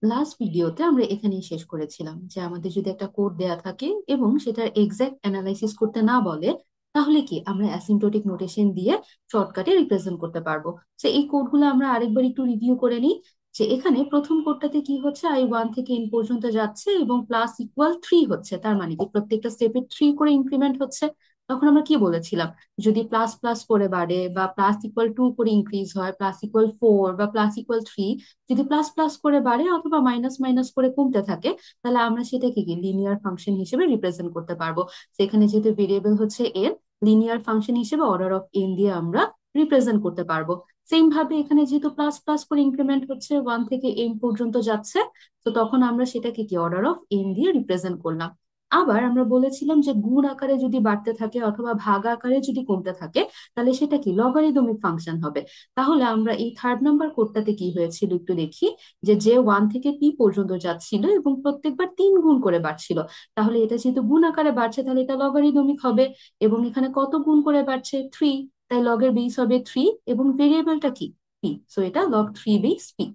Last ভিডিওতে আমরা এখানেই শেষ করেছিলাম যে আমাদের যদি একটা কোড দেয়া থাকে এবং সেটার এক্সাক্ট অ্যানালাইসিস করতে না বলে, তাহলে কি আমরা অ্যাসিম্পটোটিক নোটেশন দিয়ে শর্টকাটে রিপ্রেজেন্ট করতে পারবো। তো এই কোডগুলো আমরা আরেকবার একটু রিভিউ করে নিই। যে এখানে প্রথম কোডটাতে কি হচ্ছে, I1 থেকে n পর্যন্ত যাচ্ছে এবং প্লাস ইকুয়াল 3 হচ্ছে, তার মানে কি প্রত্যেকটা স্টেপে 3 করে ইনক্রিমেন্ট হচ্ছে। তখন আমরা কি বলেছিলাম, যদি প্লাস প্লাস করে বাড়ে বা প্লাস ইকুয়াল 2 করে ইনক্রিজ হয়, প্লাস ইকুয়াল 4 বা প্লাস ইকুয়াল 3, যদি প্লাস প্লাস করে বাড়ে অথবা মাইনাস মাইনাস করে কমতে থাকে, তাহলে আমরা সেটাকে কি লিনিয়ার ফাংশন হিসেবে রিপ্রেজেন্ট করতে পারবো। সেখানে যেহেতু ভেরিয়েবল হচ্ছে এন, লিনিয়ার ফাংশন হিসেবে অর্ডার অফ এন দিয়ে আমরা রিপ্রেজেন্ট করতে পারবো। সেম ভাবে এখানে যেহেতু প্লাস প্লাস করে ইনক্রিমেন্ট হচ্ছে, 1 থেকে এন পর্যন্ত যাচ্ছে, তো তখন আমরা সেটাকে কি অর্ডার অফ এন দিয়ে রিপ্রেজেন্ট করলাম। আবার আমরা বলেছিলাম যে গুণ আকারে যদি বাড়তে থাকে অথবা ভাগ আকারে যদি কমতে থাকে, তাহলে সেটা কি লগারিদমিক ফাংশন হবে। তাহলে আমরা এই থার্ড নাম্বার কোডটাতে কি হয়েছিল একটু দেখি। যে যে 1 থেকে পি পর্যন্ত যাচ্ছিল এবং প্রত্যেকবার 3 গুণ করে বাড়ছিল, তাহলে এটা যেহেতু গুণ আকারে বাড়ছে তাহলে এটা লগারিদমিক হবে। এবং এখানে কত গুণ করে বাড়ছে, 3, তাই লগের বেস হবে 3 এবং ভেরিয়েবলটা কি, পি, সো এটা লগ 3 বেস পি।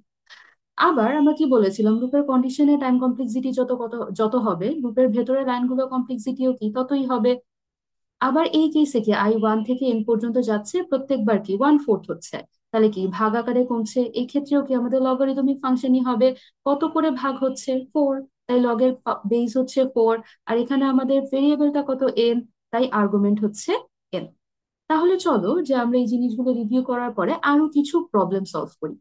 আবার আমরা কি বলেছিলাম, লুপের কন্ডিশনে টাইম কমপ্লেক্সিটি যত হবে, লুপের ভেতরে লাইনগুলো কমপ্লেক্সিটিও কি ততই হবে। আবার এই কেসে কি I1 থেকে এন পর্যন্ত যাচ্ছে, প্রত্যেকবার কি 1/4 হচ্ছে, তাহলে কি ভাগ আকারে কমছে, এই ক্ষেত্রেও কি আমাদের লগারিদমিক ফাংশনই হবে। কত করে ভাগ হচ্ছে, 4, তাই লগের বেস হচ্ছে 4। আর এখানে আমাদের ভেরিয়েবলটা কত, এন, তাই আর্গুমেন্ট হচ্ছে এন। তাহলে চলো যে আমরা এই জিনিসগুলো রিভিউ করার পরে আরো কিছু প্রবলেম সলভ করি।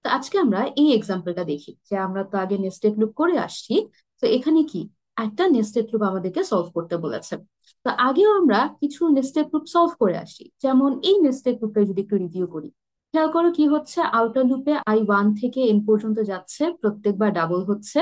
তো আজকে আমরা এই এক্সাম্পলটা দেখি যে আমরা তো আগে নেস্টেড লুপ করে আসছি। তো এখানে কি একটা নেস্টেড লুপ আমাদেরকে সলভ করতে বলেছে। তো আগেও আমরা কিছু নেস্টেড লুপ সলভ করে আসি, যেমন এই নেস্টেড লুপটা যদি একটু রিভিউ করি। খেয়াল করো কি হচ্ছে, আউটার লুপে I1 থেকে এন পর্যন্ত যাচ্ছে, প্রত্যেকবার ডাবল হচ্ছে।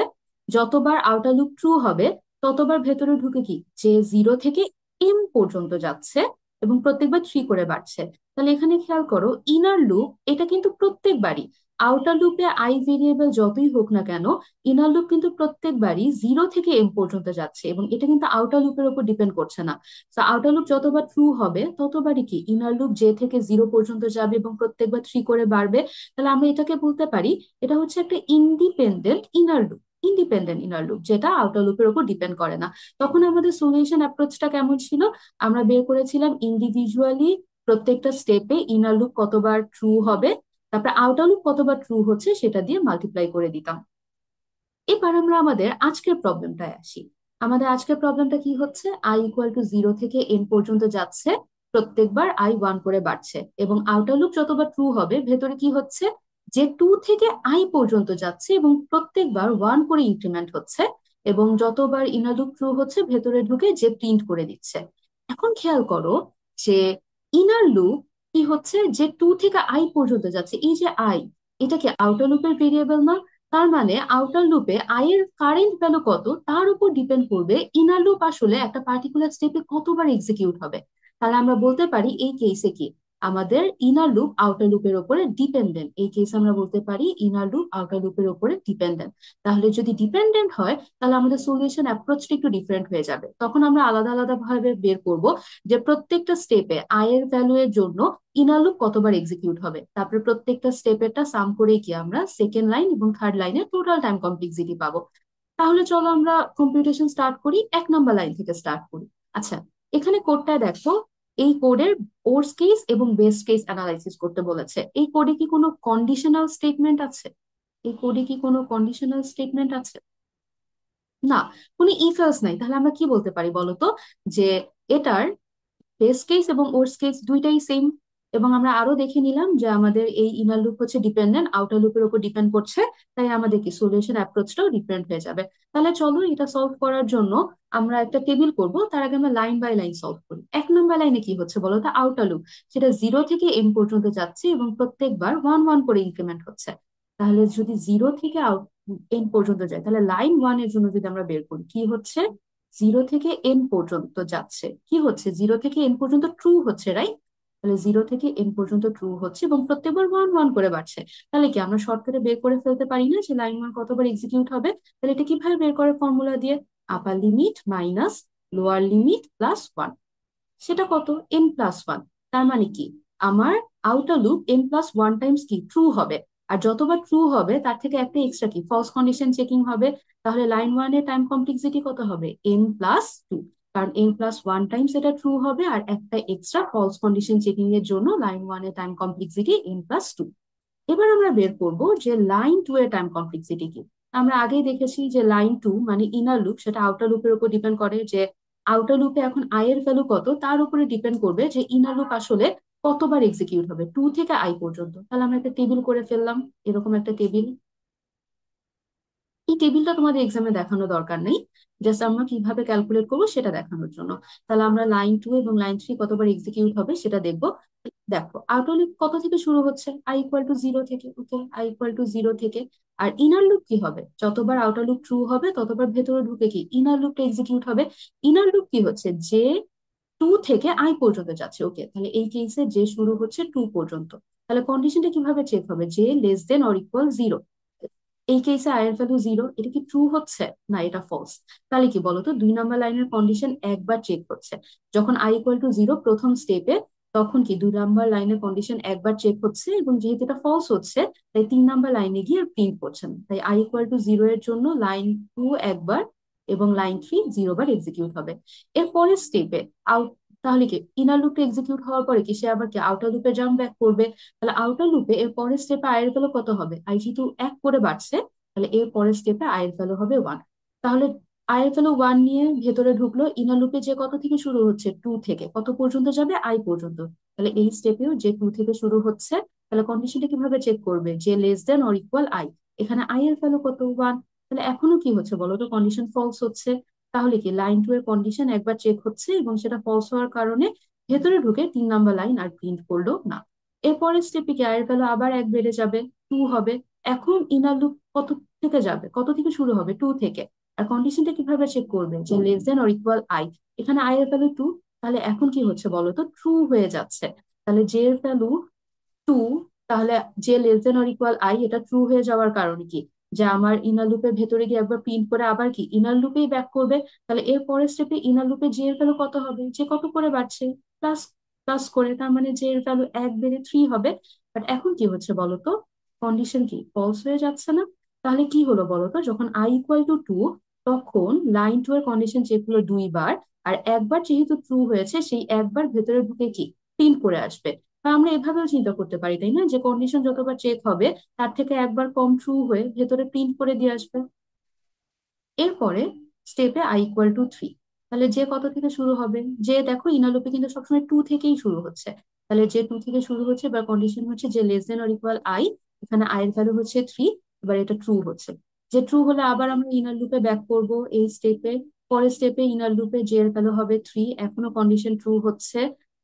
যতবার আউটার লুপ ট্রু হবে, ততবার ভেতরে ঢুকে কি যে 0 থেকে এম পর্যন্ত যাচ্ছে এবং প্রত্যেকবার 3 করে বাড়ছে। তাহলে এখানে খেয়াল করো, ইনার লুপ এটা কিন্তু প্রত্যেকবারই, আউটার লুপে আই ভেরিয়েবল যতই হোক না কেন, ইনার লুপ কিন্তু প্রত্যেকবারই 0 থেকে এম পর্যন্ত যাচ্ছে এবং এটা কিন্তু আউটার লুপের উপর ডিপেন্ড করছে না। তো আউটার লুপ যতবার ট্রু হবে ততবারই কি ইনার লুপ জে থেকে 0 পর্যন্ত যাবে এবং প্রত্যেকবার 3 করে বাড়বে। তাহলে আমরা এটাকে বলতে পারি এটা হচ্ছে একটা independent inner loop. Independent inner loop যেটা আউটার লুপের উপর ডিপেন্ড করে না। তখন আমাদের সলিউশন অ্যাপ্রোচটা কেমন ছিল, আমরা বের করেছিলাম ইন্ডিভিজুয়ালি প্রত্যেকটা স্টেপে ইনার লুপ কতবার ট্রু হবে, তারপর আউটার লুপ কতবার ট্রু হচ্ছে সেটা দিয়ে মাল্টিপ্লাই করে দিতাম। এবার আমরা আমাদের আজকের প্রবলেমটায় আসি। আমাদের আজকের প্রবলেমটা কি হচ্ছে, I = 0 থেকে এন পর্যন্ত যাচ্ছে, প্রত্যেকবার I1 করে বাড়ছে এবং আউটার লুপ যতবার ট্রু হবে ভেতরে কি হচ্ছে, যে 2 থেকে আই পর্যন্ত যাচ্ছে এবং প্রত্যেকবার 1 করে ইনক্রিমেন্ট হচ্ছে। এবং যতবার ইনার লুপ ট্রু হচ্ছে ভেতরে ঢুকে যে প্রিন্ট করে দিচ্ছে। এখন খেয়াল করো যে ইনার লুপ কি হচ্ছে, যে 2 থেকে আই পর্যন্ত যাচ্ছে, এই যে আই, এটা কি আউটার লুপের ভেরিয়েবল না। তার মানে আউটার লুপে আই এর কারেন্ট ভ্যালু কত তার উপর ডিপেন্ড করবে ইনার লুপ আসলে একটা পার্টিকুলার স্টেপে কতবার এক্সিকিউট হবে। তাহলে আমরা বলতে পারি এই কেসে কি আমাদের ইনার লুপ আউটার লুপের উপরে ডিপেন্ডেন্ট, এই কেসে আমরা বলতে পারি ইনার লুপ আউটার লুপের উপরে ডিপেন্ডেন্ট। তাহলে যদি ডিপেন্ডেন্ট হয়, তাহলে আমাদের সলিউশন অ্যাপ্রোচটা একটু ডিফারেন্ট হয়ে যাবে। তখন আমরা আলাদা আলাদা ভাবে বের করব যে প্রত্যেকটা স্টেপে আই এর ভ্যালু এর জন্য ইনার লুপ কতবার এক্সিকিউট হবে, তারপরে প্রত্যেকটা স্টেপেরটা সাম করে কি আমরা সেকেন্ড লাইন এবং থার্ড লাইনের টোটাল টাইম কমপ্লেক্সিটি পাবো। তাহলে চলো আমরা কম্পিউটেশন স্টার্ট করি, 1 নম্বর লাইন থেকে স্টার্ট করি। আচ্ছা, এখানে কোডটায় দেখো, এই কোডের ওর্স কেস এবং বেস্ট কেস অ্যানালাইসিস করতে বলেছে। এই কোডে কি কোনো কন্ডিশনাল স্টেটমেন্ট আছে? এই কোডে কি কোনো কন্ডিশনাল স্টেটমেন্ট আছে? না, কোনো ইফ এলস নাই। তাহলে আমরা কি বলতে পারি বলতো, যে এটার বেস কেস এবং ওর্স কেস দুইটাই সেম। এবং আমরা আরো দেখে নিলাম যে আমাদের এই ইনার লুপ হচ্ছে ডিপেন্ডেন্ট, আউটার লুপের উপর ডিপেন্ড করছে, তাই আমাদের কি সলিউশন অ্যাপ্রোচটাও ডিফারেন্ট হয়ে যাবে। তাহলে চলো এটা সলভ করার জন্য আমরা একটা টেবিল করব, তার আগে আমরা লাইন বাই লাইন সলভ করি। 1 নম্বর লাইনে কি হচ্ছে বলো তো, আউটার লুপ সেটা 0 থেকে এন পর্যন্ত যাচ্ছে এবং প্রত্যেকবার 1 1 করে ইনক্রিমেন্ট হচ্ছে। তাহলে যদি 0 থেকে এন পর্যন্ত যায়, তাহলে লাইন 1 এর জন্য যদি আমরা বের করি কি হচ্ছে, 0 থেকে এন পর্যন্ত যাচ্ছে, কি হচ্ছে 0 থেকে এন পর্যন্ত ট্রু হচ্ছে, রাইট? তাহলে 0 থেকে এন পর্যন্ত ট্রু হচ্ছে এবং প্রত্যেকবার 1 1 করে বাড়ছে। তাহলে কি আমরা শর্টকাটে বের করে ফেলতে পারি না যে লাইন 1 কতবার এক্সিকিউট হবে? তাহলে এটা কিভাবে বের করে, ফর্মুলা দিয়ে, আপার limit minus lower limit plus 1। সেটা কত, এন প্লাস 1। তার মানে কি আমার outer loop N plus 1 Times কি ট্রু হবে। আর যতবার ট্রু হবে তার থেকে একটা এক্সট্রা কি ফলস কন্ডিশন চেকিং হবে। তাহলে লাইন ওয়ানের টাইম কমপ্লেক্সিটি কত হবে, n+2, কারণ n+1 টাইমস এটা ট্রু হবে, আর একটা এক্সট্রা ফলস কন্ডিশন চেকিং এর জন্য লাইন ওয়ানের টাইম কমপ্লেক্সিটি n+2। এবার আমরা বের করব যে লাইন টু এর টাইম কমপ্লেক্সিটি কি। আমরা আগেই দেখেছি যে লাইন টু মানে ইনার লুপ, সেটা আউটার লুপের উপর ডিপেন্ড করে, যে আউটার লুপে এখন আই এর ভ্যালু কত তার উপরে ডিপেন্ড করবে যে ইনার লুপ আসলে কতবার এক্সিকিউট হবে টু থেকে আই পর্যন্ত। তাহলে আমরা একটা টেবিল করে ফেললাম, এরকম একটা টেবিল। এই টেবিলটা তোমাদের এক্সামে দেখানো দরকার নেই, জাস্ট আমরা কিভাবে ক্যালকুলেট করবো সেটা দেখানোর জন্য। তাহলে আমরা লাইন টু এবং লাইন থ্রি কতবার এক্সিকিউট হবে সেটা দেখবো। দেখো আউটার লুপ কত থেকে শুরু হচ্ছে, i=0 থেকে, ওকে, i=0 থেকে। আর ইনার লুপ কি হবে, যতবার আউটার লুপ ট্রু হবে ততবার ভেতরে ঢুকে কি ইনার লুপটা এক্সিকিউট হবে। ইনার লুপ কি হচ্ছে, যে টু থেকে আই পর্যন্ত যাচ্ছে, ওকে। তাহলে এই কেসে যে শুরু হচ্ছে টু পর্যন্ত। তাহলে কন্ডিশনটা কিভাবে চেক হবে, যে <<0 > 0। এই কেসে আই এর ভ্যালু 0, এটা কি ট্রু হচ্ছে, না এটা ফলস। তাহলে কি বলতো, 2 নম্বর লাইনের কন্ডিশন একবার চেক হচ্ছে। যখন i=0 প্রথম স্টেপে, তখন কি 2 নম্বর লাইনের কন্ডিশন একবার চেক হচ্ছে, এবং যেহেতু এটা ফলস হচ্ছে তাই 3 নম্বর লাইনে গিয়ে প্রিন্ট করছে না। তাই i=0 এর জন্য লাইন টু একবার এবং লাইন থ্রি 0 বার এক্সিকিউট হবে। এর পরের স্টেপে আউট, তাহলে কি ইনার লুপে এক্সিকিউট হওয়ার পরে কি সে আবার কি আউটার লুপে জাম্প ব্যাক করবে। তাহলে আউটার লুপে এর পরের স্টেপে আই এর ভ্যালু কত হবে, আই যেহেতু 1 করে বাড়ছে, তাহলে এর পরের স্টেপে আই এর ভ্যালু হবে 1। তাহলে আই এর ভ্যালু 1 নিয়ে ভেতরে ঢুকলো, ইনার লুপে যে কত থেকে শুরু হচ্ছে, টু থেকে কত পর্যন্ত যাবে, আই পর্যন্ত। তাহলে এই স্টেপেও যে টু থেকে শুরু হচ্ছে, তাহলে কন্ডিশনটা কিভাবে চেক করবে, যে i আই। এখানে আই এর ভ্যালু কত, 1। তাহলে এখনো কি হচ্ছে বলো তো, কন্ডিশন ফলস হচ্ছে। তাহলে কি লাইন টু এর কন্ডিশন একবার চেক হচ্ছে, এবং সেটা ফলস হওয়ার কারণে ভেতরে ঢুকে 3 নম্বর লাইন আর প্রিন্ট করলো না। এরপরের স্টেপে কি আয়ের ভ্যালু আবার 1 বেড়ে যাবে, টু হবে। এখন ইনার লুপ কত থেকে যাবে, কত থেকে শুরু হবে, টু থেকে। আর কন্ডিশনটা কিভাবে চেক করবে, যে i আই। এখানে আই এর ভ্যালু 2। তাহলে এখন কি হচ্ছে বলো তো, ট্রু হয়ে যাচ্ছে। তাহলে জে এর ভ্যালু 2। তাহলে যে i আই এটা ট্রু হয়ে যাওয়ার কারণে কি, যে আমার ইনার লুপের ভেতরে গিয়ে একবার প্রিন্ট করে আবার কি ইনার লুপেই ব্যাক করবে। তাহলে এর পরের স্টেপে ইনার লুপে জে এর ভ্যালু কত হবে, যে কত করে বাড়ছে, প্লাস প্লাস করে, তার মানে জে এর ভ্যালু 1 বেড়ে 3 হবে। বাট এখন কি হচ্ছে বলতো, কন্ডিশন কি ফলস হয়ে যাচ্ছে না। তাহলে কি হলো বলতো, যখন i=2, তখন লাইন টু এর কন্ডিশন চেক হলো 2 বার। আর একবার যেহেতু ট্রু হয়েছে, সেই একবার ভেতরে ঢুকে কি প্রিন্ট করে আসবে। বা আমরা এভাবেও চিন্তা করতে পারি, তাই না, যে কন্ডিশন যতবার চেক হবে তার থেকে একবার কম ট্রু হয়ে ভেতরে প্রিন্ট করে দিয়ে আসবে। এরপরে স্টেপে i=3। তাহলে যে কত থেকে শুরু হবে, যে দেখো ইনালুপে কিন্তু সবসময় টু থেকেই শুরু হচ্ছে। তাহলে যে টু থেকে শুরু হচ্ছে বা কন্ডিশন হচ্ছে যে i আই। এখানে আই এর ভ্যালু হচ্ছে 3। এবার এটা ট্রু হচ্ছে। যে ট্রু হলে আবার আমরা ইনার লুপে ব্যাক করব এই স্টেপে। পরের স্টেপে ইনার লুপে জে এর ভ্যালু হবে 3, এখনো কন্ডিশন ট্রু হচ্ছে।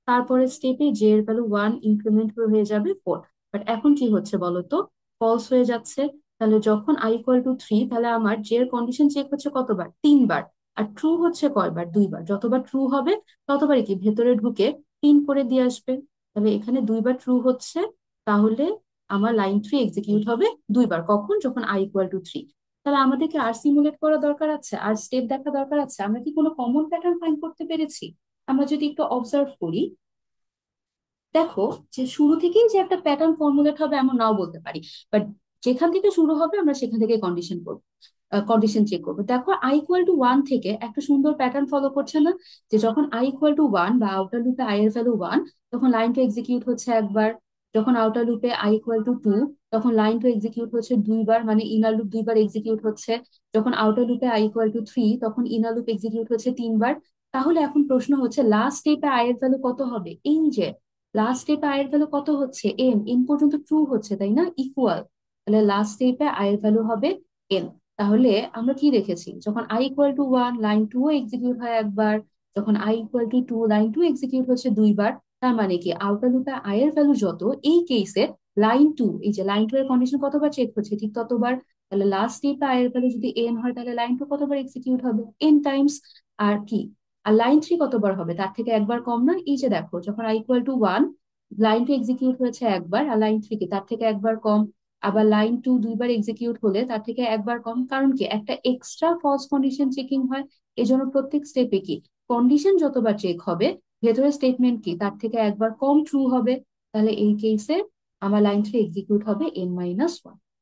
তারপরে স্টেপে জে এর ভ্যালু 1 ইনক্রিমেন্ট হয়ে যাবে 4। বাট এখন কি হচ্ছে বলতো, ফলস হয়ে যাচ্ছে। তাহলে যখন i=3, তাহলে আমার যে এর কন্ডিশন চেক হচ্ছে কতবার, 3 বার। আর ট্রু হচ্ছে কয়বার, 2 বার। যতবার ট্রু হবে ততবারই কি ভেতরে ঢুকে প্রিন্ট করে দিয়ে আসবে। তাহলে এখানে 2 বার ট্রু হচ্ছে। তাহলে আমার লাইন থ্রি এক্সিকিউট হবে 2 বার, কখন, যখন i=3। তাহলে আমাদেরকে আর সিমুলেট করা দরকার আছে, আর স্টেপ দেখা দরকার আছে, আমরা কি কোনো কমন প্যাটার্ন ফাইন্ড করতে পেরেছি। আমরা যদি একটু অবজার্ভ করি, দেখো যে শুরু থেকেই যে একটা প্যাটার্ন ফর্মুলেট হবে এমন নাও বলতে পারি। বাট যেখান থেকে শুরু হবে আমরা সেখান থেকে কন্ডিশন করবো, কন্ডিশন চেক করবো। দেখো i=1 থেকে একটা সুন্দর প্যাটার্ন ফলো করছে না, যে যখন i=1 বা আউটার লুপে আই এর ভ্যালু 1, তখন লাইনটা এক্সিকিউট হচ্ছে একবার। যখন আউটার লুপে i=2, তখন লাইনটা এক্সিকিউট হচ্ছে 2 বার, মানে ইনার লুপ 2 বার এক্সিকিউট হচ্ছে। যখন আউটার লুপে i=3, তখন ইনার লুপ এক্সিকিউট হচ্ছে 3 বার। তাহলে এখন প্রশ্ন হচ্ছে লাস্ট স্টেপে আই এর ভ্যালু কত হবে, এই যে লাস্ট স্টেপে আয়ের ভ্যালু কত হচ্ছে, এন। এন পর্যন্ত ট্রু হচ্ছে, তাই না, ইকুয়াল। তাহলে লাস্ট স্টেপে আয়ের ভ্যালু হবে এন। তাহলে আমরা কি দেখেছি, যখন i=1 লাইন টু এক্সিকিউট হয় একবার, যখন i=2 লাইন টু এক্সিকিউট হচ্ছে 2 বার। তার মানে কি আউটার লুপে আয়ের ভ্যালু যত, এই কেসে লাইন টু, এই যে লাইন টু এর কন্ডিশন কতবার চেক হচ্ছে, ঠিক ততবার। তাহলে লাস্ট স্টেপে আয়ের ভ্যালু যদি এন হয়, তাহলে লাইন টু কতবার এক্সিকিউট হবে, n টাইমস। আর কি, আর লাইন থ্রি কতবার হবে, তার থেকে একবার কম না। এই যে দেখো, যখন i=1 লাইন টু এক্সিকিউট হয়েছে একবার, আর লাইন থ্রি কি তার থেকে একবার কম। আবার লাইন টু 2 বার এক্সিকিউট হলে তার থেকে একবার কম, কারণ কি একটা এক্সট্রা ফলস কন্ডিশন চেকিং হয়। এই জন্য প্রত্যেক স্টেপে কি কন্ডিশন যতবার চেক হবে, ভেতরের স্টেটমেন্ট কি তার থেকে একবার কম ট্রু হবে। তাহলে এই কেসে আমার লাইন 3 এক্সিকিউট হবে n-1।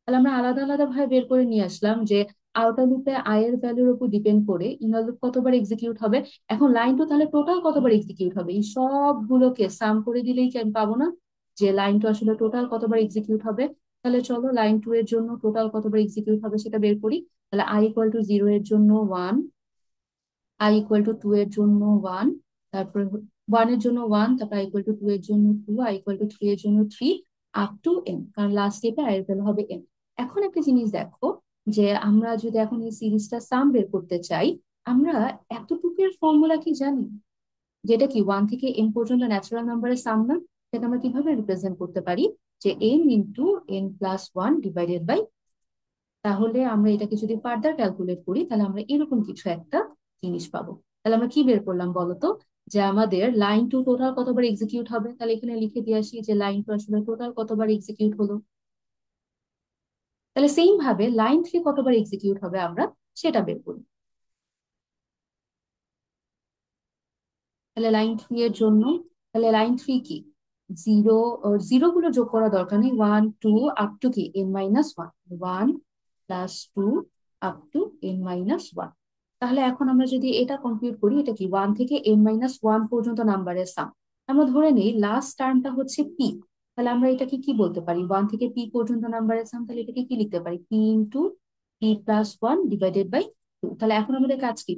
তাহলে আমরা আলাদা আলাদা ভাবে বের করে নিয়ে আসলাম যে আউটার লুপে আই এর ভ্যালুর উপর ডিপেন্ড করে ইনার লুপ কতবার এক্সিকিউট হবে। এখন লাইন 2 তাহলে টোটাল কতবার এক্সিকিউট হবে, এই সবগুলোকে সাম করে দিলেই কি আমি পাবো না যে লাইন 2 আসলে টোটাল কতবার এক্সিকিউট হবে। তাহলে চলো লাইন 2 এর জন্য টোটাল কতবার এক্সিকিউট হবে সেটা বের করি। তাহলে i = 0 এর জন্য 1, i = 2 এর জন্য 1, তারপর 1 এর জন্য 1, তারপর i = 2 এর জন্য 2, i = 3 এর জন্য 3, আপ টু n, কারণ লাস্ট স্টেপে i এর ভ্যালু হবে n। এখন একটা জিনিস দেখো, যে আমরা যদি এখন এই সিরিজটা সাম বের করতে চাই, আমরা এতটুকুর ফর্মুলা কি জানি, যেটা কি 1 থেকে n পর্যন্ত ন্যাচারাল নাম্বারের সাম না? সেটা আমরা কিভাবে রিপ্রেজেন্ট করতে পারি, যে n × n+1 ডিভাইডেড বাই। তাহলে আমরা এটাকে যদি ফার্দার ক্যালকুলেট করি তাহলে আমরা এরকম কিছু একটা জিনিস পাবো। তাহলে আমরা কি বের করলাম বলতো, যে আমাদের লাইন 2 টোটাল কতবার এক্সিকিউট হবে। তাহলে এখানে লিখে দিয়ে আসি যে লাইন 2 আসলে টোটাল কতবার এক্সিকিউট হলো। তাহলে সেম ভাবে লাইন 3 কতবার এক্সিকিউট হবে আমরা সেটা বের করি। তাহলে লাইন 3 এর জন্য, তাহলে লাইন 3 কি, জিরো, জিরো গুলো যোগ করা দরকার নেই, 1 2 আপ টু কি n-1, 1 + 2 আপ টু n-1। তাহলে এখন আমরা যদি এটা কম্পিউট করি, এটা কি 1 থেকে n-1 পর্যন্ত নাম্বারের সাম। আমরা ধরে নিই লাস্ট টার্মটা হচ্ছে পি। তাহলে আমরা এটাকে কি বলতে পারি, 1 থেকে পি পর্যন্ত নাম্বারের সাম, তাহলে এটাকে কি লিখতে পারি, p × p+1 ডিভাইডেড বাই 2। তাহলে এখন আমাদের কাজ কি,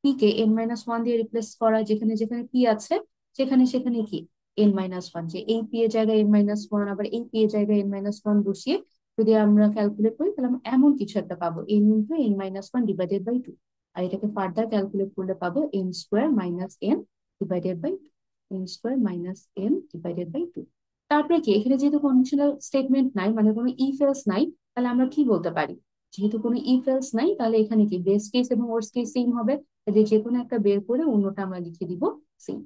পি কে n-1 দিয়ে রিপ্লেস করা, যেখানে যেখানে পি আছে সেখানে সেখানে কি n-1, যে এই পি এর জায়গায় n-1 আবার এই পি এর জায়গায় n-1 বসিয়ে যদি আমরা ক্যালকুলেট করি তাহলে আমরা এমন কিছু একটা পাবো, n × n-1 ডিভাইডেড বাই 2। আর এটাকে ফার্দার ক্যালকুলেট করলে পাবো n² - n divided by 2, n² - n divided by 2। তারপরে কি, এখানে যেহেতু কন্ডিশনাল স্টেটমেন্ট নাই, মানে কোনো ইফ এলস নাই, তাহলে আমরা কি বলতে পারি, যেহেতু কোনো ইফ এলস নাই তাহলে এখানে কি বেস্ট কেস এবং ওয়ার্স্ট কেস সেম হবে। তাহলে যে কোনো একটা বের করে অন্যটা আমরা লিখে দিব সেম,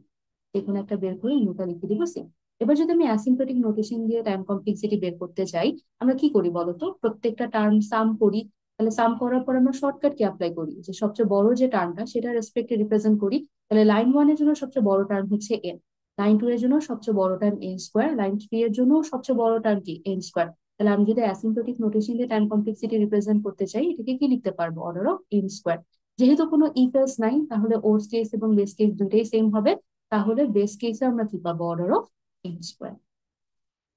যে কোনো একটা বের করে অন্যটা লিখে দিব সেম। এবার যদি আমি অ্যাসিম্পটোটিক নোটেশন দিয়ে টাইম কমপ্লেক্সিটি বের করতে চাই, আমরা কি করি বলতো, প্রত্যেকটা টার্ম সাম করি। তাহলে সাম করার পর আমরা শর্টকাট কি অ্যাপ্লাই করি, যে সবচেয়ে বড় যে টার্মটা সেটা রেসপেক্টে রিপ্রেজেন্ট করি। তাহলে লাইন 1 এর জন্য সবচেয়ে বড় টার্ম হচ্ছে n, লাইন 2 এর জন্য সবচেয়ে বড় টার্ম n², লাইন 3 এর জন্য সবচেয়ে বড় টার্ম কি n²। তাহলে আমি যদি অ্যাসিম্পটোটিক নোটেশন দিয়ে টাইম কমপ্লেক্সিটি রিপ্রেজেন্ট করতে চাই, এটাকে কি লিখতে পারবো, অর্ডার অফ n²। যেহেতু কোনো ইফ এলস নাই তাহলে ওর্স্ট কেস এবং বেস্ট কেস দুটোই সেম হবে। তাহলে বেস্ট কেসে আমরা কি পাবো, অর্ডার অফ n²।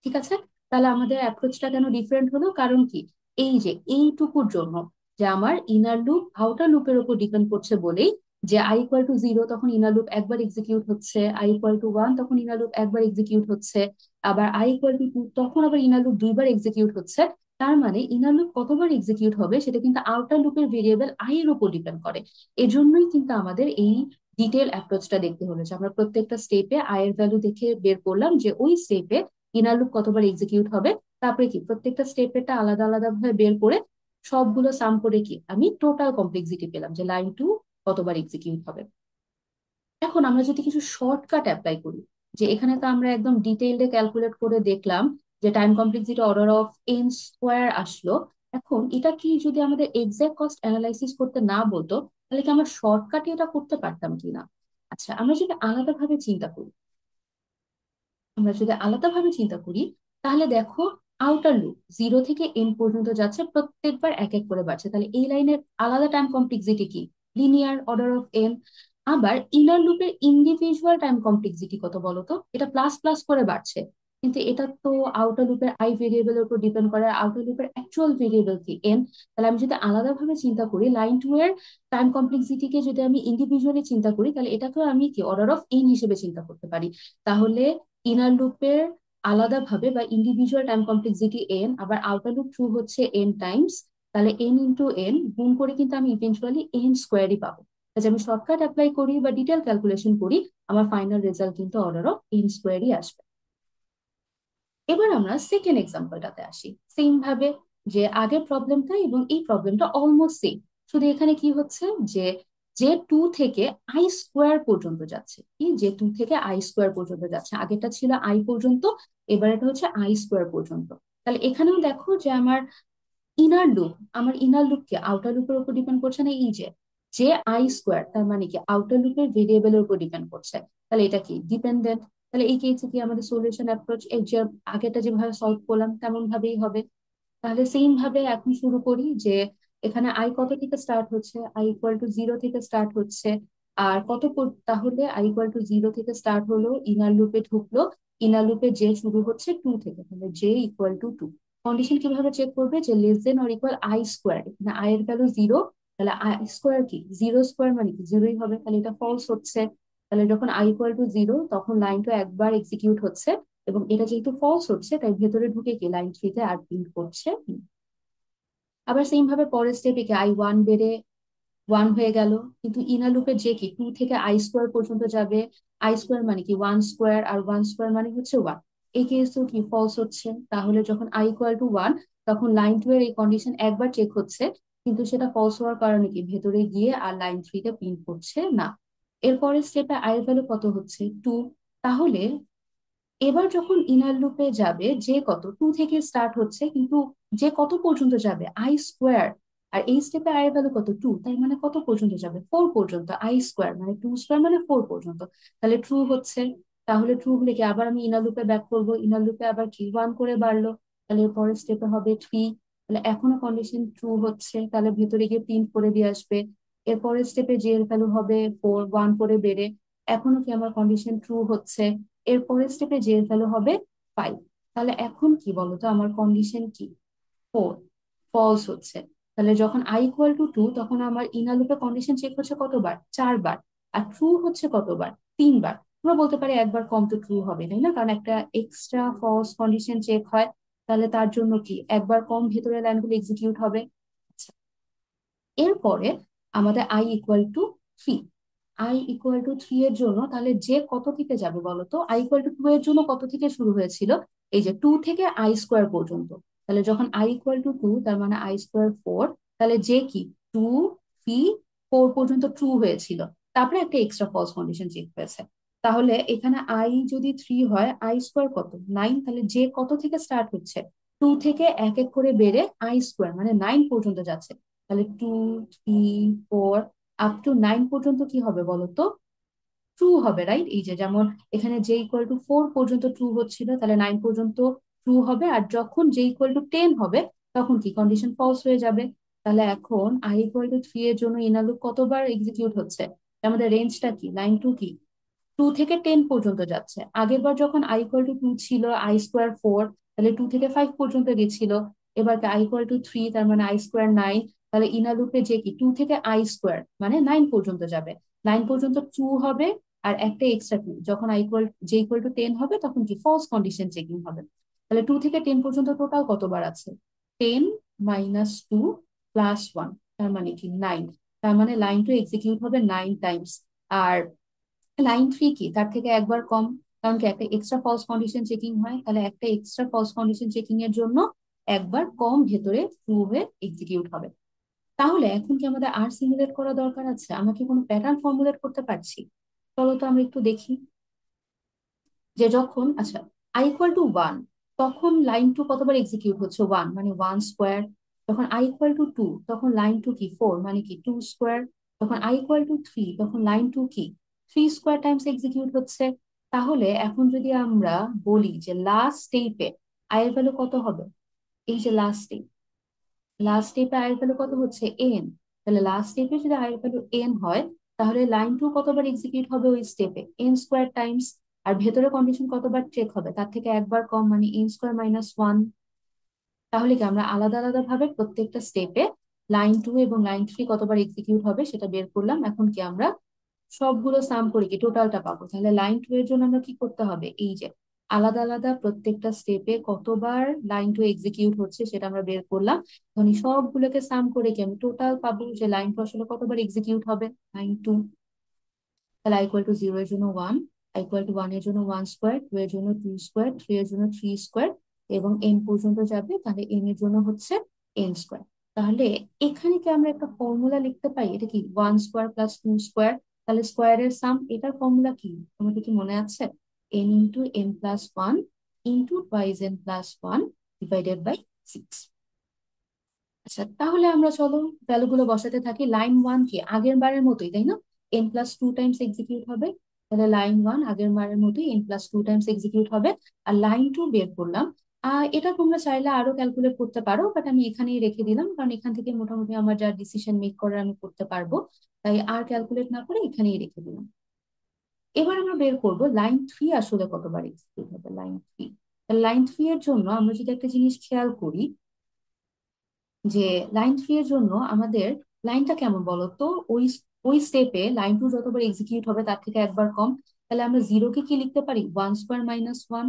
ঠিক আছে। তাহলে আমাদের অ্যাপ্রোচটা কেন ডিফারেন্ট হলো, কারণ কি, এই যে এইটুকুর জন্য, যে আমার ইনার লুপ আউটার লুপের উপর ডিপেন্ড করছে বলেই, যে i = 0 তখন ইনার লুপ একবার এক্সিকিউট হচ্ছে, i = 1 তখন ইনার লুপ একবার এক্সিকিউট হচ্ছে, আবার i = 2 তখন আবার ইনার লুপ দুইবার এক্সিকিউট হচ্ছে। তার মানে ইনার লুপ কতবার এক্সিকিউট হবে সেটা কিন্তু আউটার লুপের ভেরিয়েবল i এর উপর ডিপেন্ড করে। এজন্যই কিন্তু আমাদের এই ডিটেল অ্যাপ্রোচটা দেখতে হলো, যে আমরা প্রত্যেকটা স্টেপে i এর ভ্যালু দেখে বের করলাম যে ওই স্টেপে ইনার লুপ কতবার এক্সিকিউট হবে। তারপরে কি প্রত্যেকটা স্টেপটা আলাদা আলাদা ভাবে বের করে সবগুলো সাম করে কি আমি টোটাল কমপ্লেক্সিটি পেলাম, যে লাইন 2 কতবার এক্সিকিউট হবে। এখন আমরা যদি কিছু শর্টকাট অ্যাপ্লাই করি, যে এখানে তো আমরা একদম ডিটেইলডে ক্যালকুলেট করে দেখলাম যে time complexity order of n² আসলো। এখন এটা কি যদি আমাদের এক্সাক্ট কস্ট অ্যানালাইসিস করতে না বলতো, তাহলে কি আমরা শর্টকাটে এটা করতে পারতাম কিনা। আচ্ছা, আমরা যদি আলাদাভাবে চিন্তা করি তাহলে দেখো, আউটার লুপ 0 থেকে n পর্যন্ত যাচ্ছে, প্রত্যেকবার এক এক করে বাড়ছে, তাহলে এই লাইনের আলাদা টাইম কমপ্লেক্সিটি কি, লিনিয়ার অর্ডার অফ n। আবার ইনার লুপের ইন্ডিভিজুয়াল টাইম কমপ্লেক্সিটি কত বলতো, এটা প্লাস প্লাস করে বাড়ছে, কিন্তু এটা তো আউটার লুপের আই ভেরিয়েবলের উপর ডিপেন্ড করে, আউটার লুপের অ্যাকচুয়াল ভেরিয়েবল কি n। তাহলে আমি যদি আলাদাভাবে চিন্তা করি, লাইন 2 এর টাইম কমপ্লেক্সিটিকে যদি আমি ইন্ডিভিজুয়ালি চিন্তা করি, তাহলে এটাকেও আমি কি অর্ডার অফ n হিসেবে চিন্তা করতে পারি। তাহলে ইনার লুপের আলাদাভাবে বা ইন্ডিভিজুয়াল টাইম কমপ্লেক্সিটি n, আবার আউটার লুপ ট্রু হচ্ছে n টাইমস, তাহলে n × n গুণ করে কিন্তু আমি ইভেন্চুয়ালি n² পাবো। যদি আমি শর্টকাট অ্যাপ্লাই করি বা ডিটেল ক্যালকুলেশন করি, আমার ফাইনাল রেজাল্ট কিন্তু অর্ডার অফ n² আসবে। এবার আমরা সেকেন্ড এক্সাম্পলটাতে আসি, সেম ভাবে, যে আগের প্রবলেমটা এবং এই প্রবলেমটা অলমোস্ট সেম। শুধু এখানে কি হচ্ছে, যে যে 2 থেকে i² পর্যন্ত যাচ্ছে, কি যে 2 থেকে i² পর্যন্ত যাচ্ছে, আগেরটা ছিল i পর্যন্ত, এবার এটা হচ্ছে i² পর্যন্ত। তাহলে এখানেও দেখো যে আমার ইনার লুপ কি আউটার লুপের উপর ডিপেন্ড করছে না, এই যে যে i² তার মানে কি আউটার লুপের ভেরিয়েবলের উপর ডিপেন্ড করছে, তাহলে এটা কি ডিপেন্ডেন্ট। তাহলে এই কেসে কি আমাদের সলিউশন অ্যাপ্রোচ এই যে আগেটা যেভাবে সলভ করলাম তেমন ভাবেই হবে। তাহলে সেম ভাবে এখন শুরু করি যে এখানে আই কত থেকে স্টার্ট হচ্ছে, আই ইকুয়াল টু জিরো থেকে স্টার্ট হচ্ছে। আর তাহলে আই ইকুয়াল টু জিরো থেকে স্টার্ট হলো, ইনার লুপে ঢুকলো, ইনার লুপে যে শুরু হচ্ছে টু থেকে, তাহলে j equal to two. Condition কিভাবে চেক করবে, যে less than or equal i square, এখানে আই এর ভ্যালু জিরো, তাহলে আই স্কোয়ার কি, জিরো স্কোয়ার মানে কি জিরোই হবে, তাহলে এটা ফলস হচ্ছে। তাহলে যখন আই ইকুয়াল টু জিরো তখন লাইনটা একবার এক্সিকিউট হচ্ছে, এবং এটা যেহেতু ফলস হচ্ছে তাই ভেতরে ঢুকে কি লাইন থ্রিতে আর প্রিন্ট করছে। আবার সেম ভাবে পরের স্টেপে কি আই ওয়ান বেড়ে ওয়ান হয়ে গেল, কিন্তু ইনার লুপে যে কি টু থেকে আই স্কোয়ার পর্যন্ত যাবে, আই স্কোয়ার মানে কি ওয়ান স্কোয়ার, আর ওয়ান স্কোয়ার মানে হচ্ছে ওয়ান, এই কেসও কি ফলস হচ্ছে। তাহলে যখন আই ইকুয়াল টু ওয়ান তখন লাইন টু এর এই কন্ডিশন একবার চেক হচ্ছে, কিন্তু সেটা ফলস হওয়ার কারণে কি ভেতরে গিয়ে আর লাইন থ্রিতে প্রিন্ট করছে না। এরপরের স্টেপে আই এর ভ্যালু কত হচ্ছে, টু। তাহলে এবার যখন ইনার লুপে যাবে যে কত, টু থেকে স্টার্ট হচ্ছে, কিন্তু যে কত পর্যন্ত যাবে আই স্কোয়ার, আর এই স্টেপে আই এর ভ্যালু কত, টু, তার মানে কত পর্যন্ত যাবে, ফোর পর্যন্ত, আই স্কোয়ার মানে টু স্কোয়ার মানে ফোর পর্যন্ত, তাহলে ট্রু হচ্ছে। তাহলে ট্রু হলে কি আবার আমি ইনার লুপে ব্যাক করবো, ইনার লুপে আবার কি ওয়ান করে বাড়লো, তাহলে পরের স্টেপে হবে থ্রি, তাহলে এখনো কন্ডিশন ট্রু হচ্ছে, তাহলে ভেতরে গিয়ে প্রিন্ট করে দিয়ে আসবে। এরপরের স্টেপে যে এর ভ্যালু হবে ফোর, ওয়ান করে বেড়ে, এখনো কি আমার কন্ডিশন ট্রু হচ্ছে। এর পরের স্টেপে যে ভ্যালু হবে ফাইভ, তাহলে এখন কি বলতো আমার কন্ডিশন কি, ফোর, ফলস হচ্ছে। তাহলে যখন আই ইকুয়াল টু টু তখন আমার ইনার লুপে কন্ডিশন চেক হচ্ছে কতবার, চারবার, আর ট্রু হচ্ছে কতবার, তিনবার। আমরা বলতে পারি একবার কম তো ট্রু হবে, তাই না, কারণ একটা এক্সট্রা ফলস কন্ডিশন চেক হয়, তাহলে তার জন্য কি একবার কম ভেতরের লাইনগুলো এক্সিকিউট হবে। আচ্ছা, এরপরে আমাদের I equal to three, I equal to three এর জন্য তাহলে যে কত থেকে যাবে বলতো, আই ইকুয়াল টু টু এর জন্য কত থেকে শুরু হয়েছিল, এই যে টু থেকে আই স্কোয়ার পর্যন্ত। তাহলে যখন আই ইকুয়াল টু টু তার মানে আই স্কোয়ার ফোর, তাহলে যে কি টু, থ্রি, ফোর পর্যন্ত ট্রু হয়েছিল, তারপরে একটা এক্সট্রা ফলস কন্ডিশন চেক হয়েছে। তাহলে এখানে আই যদি থ্রি হয়, আই স্কোয়ার কত, নাইন, তাহলে যে কত থেকে স্টার্ট হচ্ছে, টু থেকে এক এক করে বেড়ে আই স্কোয়ার মানে নাইন পর্যন্ত যাচ্ছে, তাহলে two, three, four, up to nine পর্যন্ত কি হবে বলতো, ট্রু হবে, রাইট। এই যে যেমন এখানে জে ইকুয়াল টু ফোর পর্যন্ত ট্রু হচ্ছিল, তাহলে নাইন পর্যন্ত ট্রু হবে, আর যখন জে ইকুয়াল টু টেন হবে তখন কি কন্ডিশন ফলস হয়ে যাবে। তাহলে এখন আই ইকুয়াল টু থ্রি এর জন্য ইনার লুপ কতবার এক্সিকিউট হচ্ছে, আমাদের রেঞ্জটা কি, লাইন টু কি টু থেকে টেন পর্যন্ত যাচ্ছে। আগের বার যখন আই ইকুয়াল টু টু ছিল, আই স্কোয়ার ফোর, তাহলে টু থেকে ফাইভ পর্যন্ত গেছিল। এবার আই ইকুয়াল টু থ্রি তার মানে আই স্কোয়ার নাইন, তাহলে ইনার লুপে যে কি টু থেকে আই স্কোয়ার মানে নাইন পর্যন্ত যাবে, নাইন পর্যন্ত ট্রু হবে, আর একটা এক্সট্রা টু, যখন I equal J equal two ten হবে তখন কি ফলস কন্ডিশন চেকিং হবে। তাহলে টু থেকে টেন পর্যন্ত টোটাল কতবার আছে, ten minus two plus one, তার মানে কি নাইন, তার মানে লাইন টু এক্সিকিউট হবে নাইন টাইমস। আর লাইন থ্রি কি তার থেকে একবার কম, কারণ কি একটা এক্সট্রা ফলস কন্ডিশন চেকিং হয়, তাহলে একটা এক্সট্রা ফলস কন্ডিশন চেকিং এর জন্য একবার কম ভেতরে ট্রু হয়ে এক্সিকিউট হবে। তাহলে এখন কি আমাদের আর সিমুলেট করা দরকার আছে, আমরা কি কোনো প্যাটার্ন ফর্মুলেট করতে পারছি, চলো তো আমরা একটু দেখি। যে যখন আচ্ছা আই ইকুয়াল টু ওয়ান তখন লাইন টু কতবার এক্সিকিউট হচ্ছে, ওয়ান মানে ওয়ান স্কোয়ার। যখন আই ইকুয়াল টু টু তখন লাইন টু কি ফোর মানে কি টু স্কোয়ার। যখন আই ইকুয়াল টু থ্রি তখন লাইন টু কি থ্রি স্কোয়ার টাইমস এক্সিকিউট হচ্ছে। তাহলে এখন যদি আমরা বলি যে লাস্ট স্টেপে আই এর ভ্যালু কত হবে, এই যে লাস্ট স্টেপে আই এর ভ্যালু কত হচ্ছে, এন, তাহলে লাস্ট স্টেপে যদি আই এর ভ্যালু এন হয় তাহলে লাইন টু কতবার এক্সিকিউট হবে ওই স্টেপে, এন স্কোয়ার টাইমস। আর ভেতরে কন্ডিশন কতবার চেক হবে, তার থেকে একবার কম মানে এন স্কোয়ার মাইনাস ওয়ান। তাহলে কি আমরা আলাদা আলাদা ভাবে প্রত্যেকটা স্টেপে লাইন টু এবং লাইন থ্রি কতবার এক্সিকিউট হবে সেটা বের করলাম। এখন কি আমরা সবগুলো সাম করে কি টোটালটা পাবো, তাহলে লাইন টু এর জন্য আমরা কি করতে হবে, এই যে আলাদা আলাদা প্রত্যেকটা স্টেপে কতবার লাইন টু এক্সিকিউট হচ্ছে সেটা আমরা বের করলাম। তখন এই সবগুলোকে সাম করে কি আমি টোটাল পাবো যে লাইন টু আসলে কতবার এক্সিকিউট হবে, লাইন টু। তাহলে আই ইকুয়াল টু জিরো এর জন্য one, I equal to one এর জন্য ওয়ান স্কোয়ার, টু এর জন্য টু স্কোয়ার, থ্রি এর জন্য থ্রি স্কোয়ার, এবং এন পর্যন্ত যাবে, তাহলে এন এর জন্য হচ্ছে এন স্কোয়ার। তাহলে এখানে কি আমরা একটা ফর্মুলা লিখতে পাই, এটা কি one square plus two square, তাহলে স্কোয়ারের সাম, এটার ফর্মুলা কি তোমাদের কি মনে আছে, n into n plus one into twice n plus one divided by six. আচ্ছা তাহলে আমরা চলো ভ্যালু গুলো বসাতে থাকি। লাইন ওয়ান কি আগের বারের মতোই, তাই না, n plus two times execute হবে। তাহলে লাইন ওয়ান আগের বারের মতোই n+2 টাইমস এক্সিকিউট হবে। আর লাইন টু বের করলাম। এটা তোমরা চাইলে আরো ক্যালকুলেট করতে পারো, বাট আমি এখানেই রেখে দিলাম কারণ এখান থেকে মোটামুটি আমার যা ডিসিশন মেক করার আমি করতে পারবো। তাই আর ক্যালকুলেট না করে এখানেই রেখে দিলাম। এবার আমরা বের করব লাইন থ্রি আসলে কতবার এক্সিকিউট হবে। লাইন থ্রি, লাইন থ্রি এর জন্য আমরা যদি একটা জিনিস খেয়াল করি, যে লাইন থ্রি এর জন্য আমাদের লাইনটা কেমন বলতো, ওই ওই স্টেপে লাইন টু যতবার এক্সিকিউট হবে তার থেকে একবার কম। তাহলে আমরা জিরো কে কি লিখতে পারি, 1² - 1।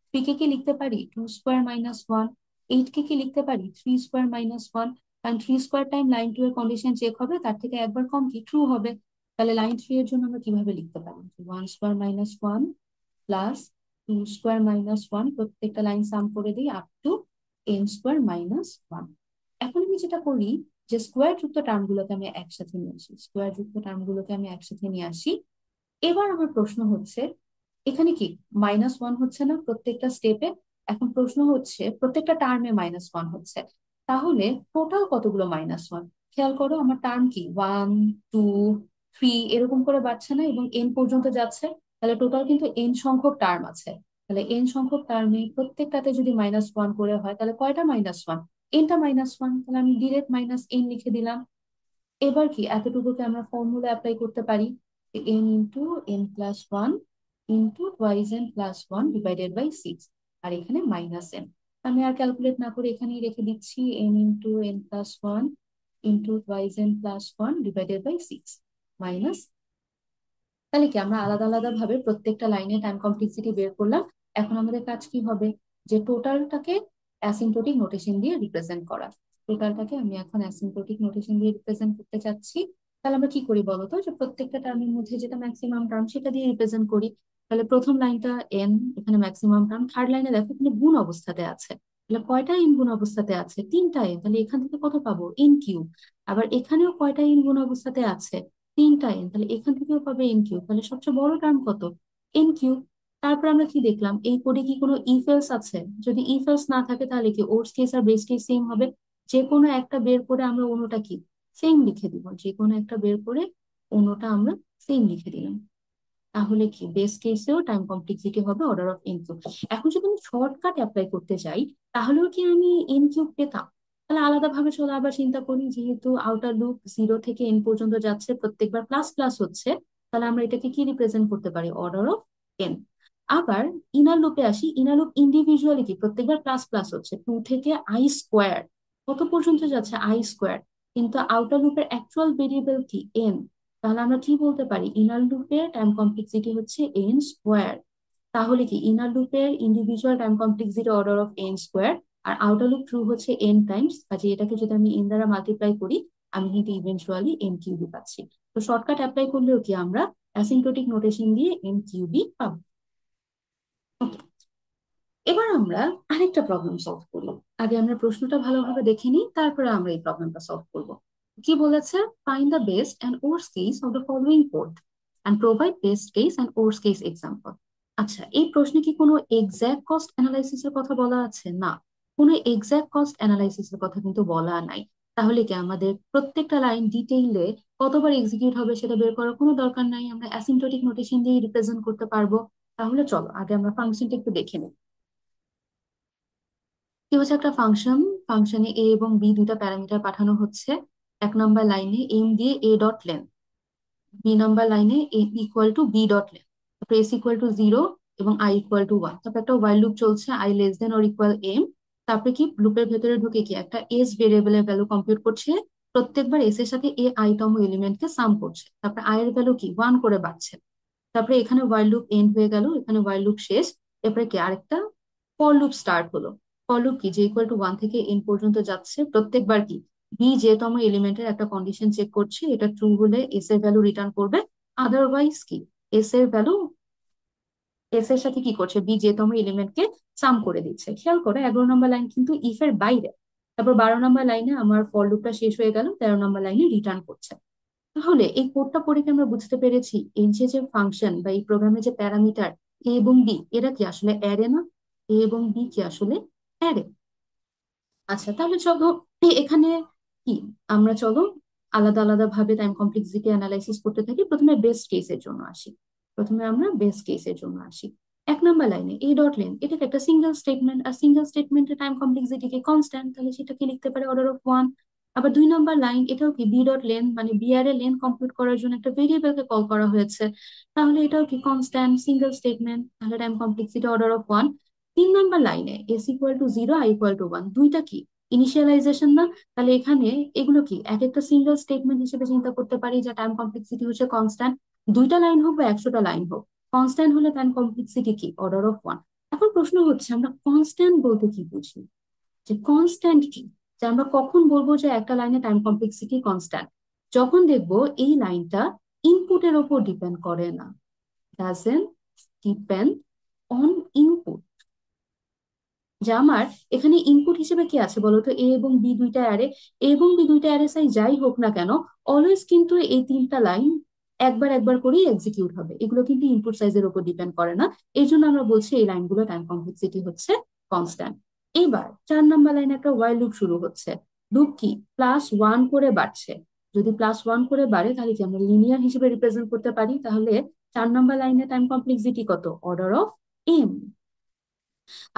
থ্রি কে কি লিখতে পারি, 2² - 1। এইট কে কি লিখতে পারি, 3² - 1। কারণ 3² টাইম লাইন টু এর কন্ডিশন চেক হবে, তার থেকে একবার কম কি ট্রু হবে। তাহলে লাইন থ্রি এর জন্য আমরা কিভাবে লিখতে পারি, 1² - 1 প্লাস 2² - 1, প্রত্যেকটা লাইন সাম করে দিই আপ টু n²-1। এখন আমি যেটা করি, যে স্কোয়ার যুক্ত টার্ম গুলোকে আমি একসাথে নিয়ে আসি, স্কোয়ার যুক্ত টার্ম গুলোকে আমি একসাথে নিয়ে আসি। এবার আমার প্রশ্ন হচ্ছে, এখানে কি -1 হচ্ছে না প্রত্যেকটা স্টেপে? এখন প্রশ্ন হচ্ছে প্রত্যেকটা টার্মে -1 হচ্ছে, তাহলে টোটাল কতগুলো -1? খেয়াল করো আমার টার্ম কি 1, 2, 3 এরকম করে বাড়ছে না এবং এন পর্যন্ত যাচ্ছে। তাহলে টোটাল কিন্তু এন সংখ্যক টার্ম আছে। তাহলে এন সংখ্যক টার্মে প্রত্যেকটাতে যদি -1 করে হয় তাহলে কয়টা -1? এনটা -1, তাহলে আমি ডিরেক্ট -n লিখে দিলাম। এবার কি এতটুকুকে আমরা ফর্মুলা অ্যাপ্লাই করতে পারি, n × n+1 into twice n+1 / 6, আর এখানে -n। আমি আর ক্যালকুলেট না করে এখানেই রেখে দিচ্ছি n × n+1 into twice n+1 / 6 minus. তাহলে কি আমরা আলাদা আলাদা ভাবে প্রত্যেকটা লাইনে টাইম কমপ্লেক্সিটি বের করলাম। এখন আমাদের কাজ কি হবে, যে টোটালটাকে অ্যাসিম্পটোটিক নোটেশন দিয়ে রিপ্রেজেন্ট করা। টোটালটাকে আমি এখন অ্যাসিম্পটোটিক নোটেশন দিয়ে রিপ্রেজেন্ট করতে চাচ্ছি। তাহলে আমরা কি করি বলতো, যে প্রত্যেকটা টার্মের মধ্যে যেটা ম্যাক্সিমাম টার্ম সেটা দিয়ে রিপ্রেজেন্ট করি। তাহলে প্রথম লাইনটা এন, এখানে ম্যাক্সিমাম টার্ম। থার্ড লাইনে দেখো এখানে গুণ অবস্থাতে আছে, তাহলে কয়টা ইন গুণ অবস্থাতে আছে, তিনটা এন। তাহলে এখান থেকে কত পাবো, n³। আবার এখানেও কয়টা ইন গুণ অবস্থাতে আছে, তিনটা এন। তাহলে এখান থেকেও পাবে n³। তাহলে সবচেয়ে বড় টার্ম কত, n³। তারপর আমরা কি দেখলাম, এই কোডে কি কোনো ইফ এলস আছে? যদি ইফ এলস না থাকে তাহলে কি ওর্স কেস আর বেস কেস সেম হবে। যে কোনো একটা বের করে আমরা অন্যটা কি সেম লিখে দিব, যে কোনো একটা বের করে অন্যটা আমরা সেম লিখে দিলাম। তাহলে কি বেস কেসেও টাইম কমপ্লেক্সিটি হবে অর্ডার অফ n³। এখন যদি আমি শর্টকাট অ্যাপ্লাই করতে চাই, তাহলেও কি আমি n³ পেতাম? তাহলে আলাদাভাবে চলো আবার চিন্তা করি, যেহেতু আউটার লুপ 0 থেকে n পর্যন্ত যাচ্ছে, প্রত্যেকবার প্লাস প্লাস হচ্ছে, তাহলে আমরা এটাকে কি রিপ্রেজেন্ট করতে পারি, অর্ডার অফ n। আবার ইনার লুপে আসি, ইনার লুপ ইন্ডিভিজুয়ালি কি প্রত্যেকবার প্লাস প্লাস হচ্ছে, 2 থেকে i², কত পর্যন্ত যাচ্ছে, i²। কিন্তু আউটার লুপের অ্যাকচুয়াল ভেরিয়েবল কি n। তাহলে আমরা কি বলতে পারি, ইনার লুপের টাইম কমপ্লেক্সিটি হচ্ছে n²। তাহলে কি ইনার লুপের individual time complexity order of n², আর আউটার লুপ ট্রু হচ্ছে n টাইমস, কাজে এটাকে যদি আমি n দ্বারা মাল্টিপ্লাই করি আমি কিন্তু ইভেন্চুয়ালি n³ পাচ্ছি। তো শর্টকাট অ্যাপ্লাই করলেও কি আমরা অ্যাসিম্পটোটিক নোটেশন দিয়ে n³ পাবো। Okay, এবার আমরা আরেকটা প্রবলেম সলভ করি। আগে আমরা প্রশ্নটা ভালোভাবে দেখে নিই, তারপরে আমরা এই প্রবলেমটা সলভ করব। কি বলেছে, find the best and worst case of the following code and provide best case and worst case example. আচ্ছা, এই প্রশ্নে কি কোনো এক্সাক্ট কস্ট অ্যানালাইসিস এর কথা বলা আছে? না, কোনো এক্সাক্ট কস্ট অ্যানালাইসিস এর কথা কিন্তু বলা নাই। তাহলে কি আমাদের প্রত্যেকটা লাইন ডিটেইলে কতবার এক্সিকিউট হবে সেটা বের করার কোনো দরকার নাই, আমরা অ্যাসিম্পটোটিক নোটেশন দিয়ে রিপ্রেজেন্ট করতে পারবো। তাহলে চলো আগে আমরা ফাংশনটা একটু দেখে নিই। কি হচ্ছে, একটা ফাংশন, ফাংশনে এ এবং বি দুইটা প্যারামিটার পাঠানো হচ্ছে। এক নাম্বার লাইনে এম দিয়ে a.len, বি নাম্বার লাইনে এ ইকুয়াল টু b.len, তারপর s = 0 এবং i = 1। তারপর একটা while লুপ চলছে, i <= m। তারপরে কি লুপের ভেতরে ঢুকে কি একটা s ভেরিয়েবলের ভ্যালু কম্পিউট করছে, প্রত্যেকবার s এর সাথে a i তম এলিমেন্টকে সাম করছে, তারপর i এর ভ্যালু কি 1 করে বাড়ছে। তারপরে এখানে while লুপ এন্ড হয়ে গেল, এখানে while লুপ শেষ। এরপরে কি আরেকটা ফর লুপ স্টার্ট হলো। ফর লুপ কি, যে = 1 থেকে n পর্যন্ত যাচ্ছে, প্রত্যেকবার কি বি যেতম এলিমেন্টের একটা কন্ডিশন চেক করছে, এটা ট্রু হলে এস এর ভ্যালু রিটার্ন করবে। আদারওয়াইজ কি এস এর ভ্যালু, এস এর সাথে কি করছে, বি যেতম এলিমেন্টকে সাম করে দিচ্ছে। খেয়াল করে 11 নম্বর লাইন কিন্তু ইফ এর বাইরে। তারপর 12 নম্বর লাইনে আমার ফর লুপটা শেষ হয়ে গেল, 13 নম্বর লাইনে রিটার্ন করছে। তাহলে এই কোডটা পড়ে কি আমরা বুঝতে পেরেছি, এই যে যে ফাংশন বা এই প্রোগ্রামের যে প্যারামিটার এ এবং বি, এরা কি আসলে অ্যারে না? এ এবং বি কি আসলে অ্যারে? আচ্ছা, তাহলে চলো এখানে কি আমরা চলো আলাদা আলাদা ভাবে টাইম কমপ্লেক্সিটি অ্যানালাইসিস করতে থাকি। প্রথমে বেস্ট কেসের জন্য আসি। প্রথমে আমরা বেস কেসের জন্য আসি। 1 নম্বর লাইনে এ ডট লেন, এটা কি একটা সিঙ্গেল স্টেটমেন্ট, আর সিঙ্গেল স্টেটমেন্টের টাইম কমপ্লেক্সিটি কি কনস্ট্যান্ট, তাহলে সেটাকে লিখতে পারে অর্ডার অফ 1। আবার 2 নম্বর লাইন, এটাও কি বি ডট লেন, মানে বিআর এর লেন কম্পিউট করার জন্য একটা ভেরিয়েবলকে কল করা হয়েছে, তাহলে এটাও কি কনস্ট্যান্ট সিঙ্গেল স্টেটমেন্ট, তাহলে টাইম কমপ্লেক্সিটি অর্ডার অফ 1। 3 নম্বর লাইনে S equal to 0 I equal to 1, দুইটা কি ইনিশিয়ালাইজেশন না, তাহলে এখানে এগুলো কি এক একটা সিঙ্গেল স্টেটমেন্ট হিসেবে চিন্তা করতে পারি, যা টাইম কমপ্লেক্সিটি হচ্ছে কনস্ট্যান্ট। দুইটা লাইন হোক বা 100টা লাইন হোক, কনস্ট্যান্ট হলে টাইম কমপ্লেক্সিটি কি অর্ডার অফ 1। এখন প্রশ্ন হচ্ছে আমরা কনস্ট্যান্ট বলতে কি বুঝি, যে কনস্ট্যান্ট কি, যে আমরা কখন বলবো যে একটা লাইনে টাইম কমপ্লেক্সিটি কনস্ট্যান্ট? যখন দেখবো এই লাইনটা ইনপুটের ওপর ডিপেন্ড করে না, ডাজেন্ট ডিপেন্ড অন ইনপুট। যে আমার এখানে ইনপুট হিসেবে কি আছে বলতো, এ এবং বি দুইটা অ্যারে, এ এবং বি দুইটা অ্যারে সাইজ যাই হোক না কেন, অলওয়েজ কিন্তু এই 3টা লাইন একবার একবার করেই এক্সিকিউট হবে, এগুলো কিন্তু ইনপুট সাইজের উপর ডিপেন্ড করে না। এই জন্য আমরা বলছি এই লাইনগুলো টাইম কমপ্লেক্সিটি হচ্ছে কনস্ট্যান্ট। এবার 4 নম্বর লাইনে একটা ওয়াইল লুপ শুরু হচ্ছে। লুপ কি +1 করে বাড়ছে, যদি +1 করে বাড়ে তাহলে কি আমরা লিনিয়ার হিসেবে রিপ্রেজেন্ট করতে পারি, তাহলে 4 নম্বর লাইনে টাইম কমপ্লেক্সিটি কত, অর্ডার অফ এন।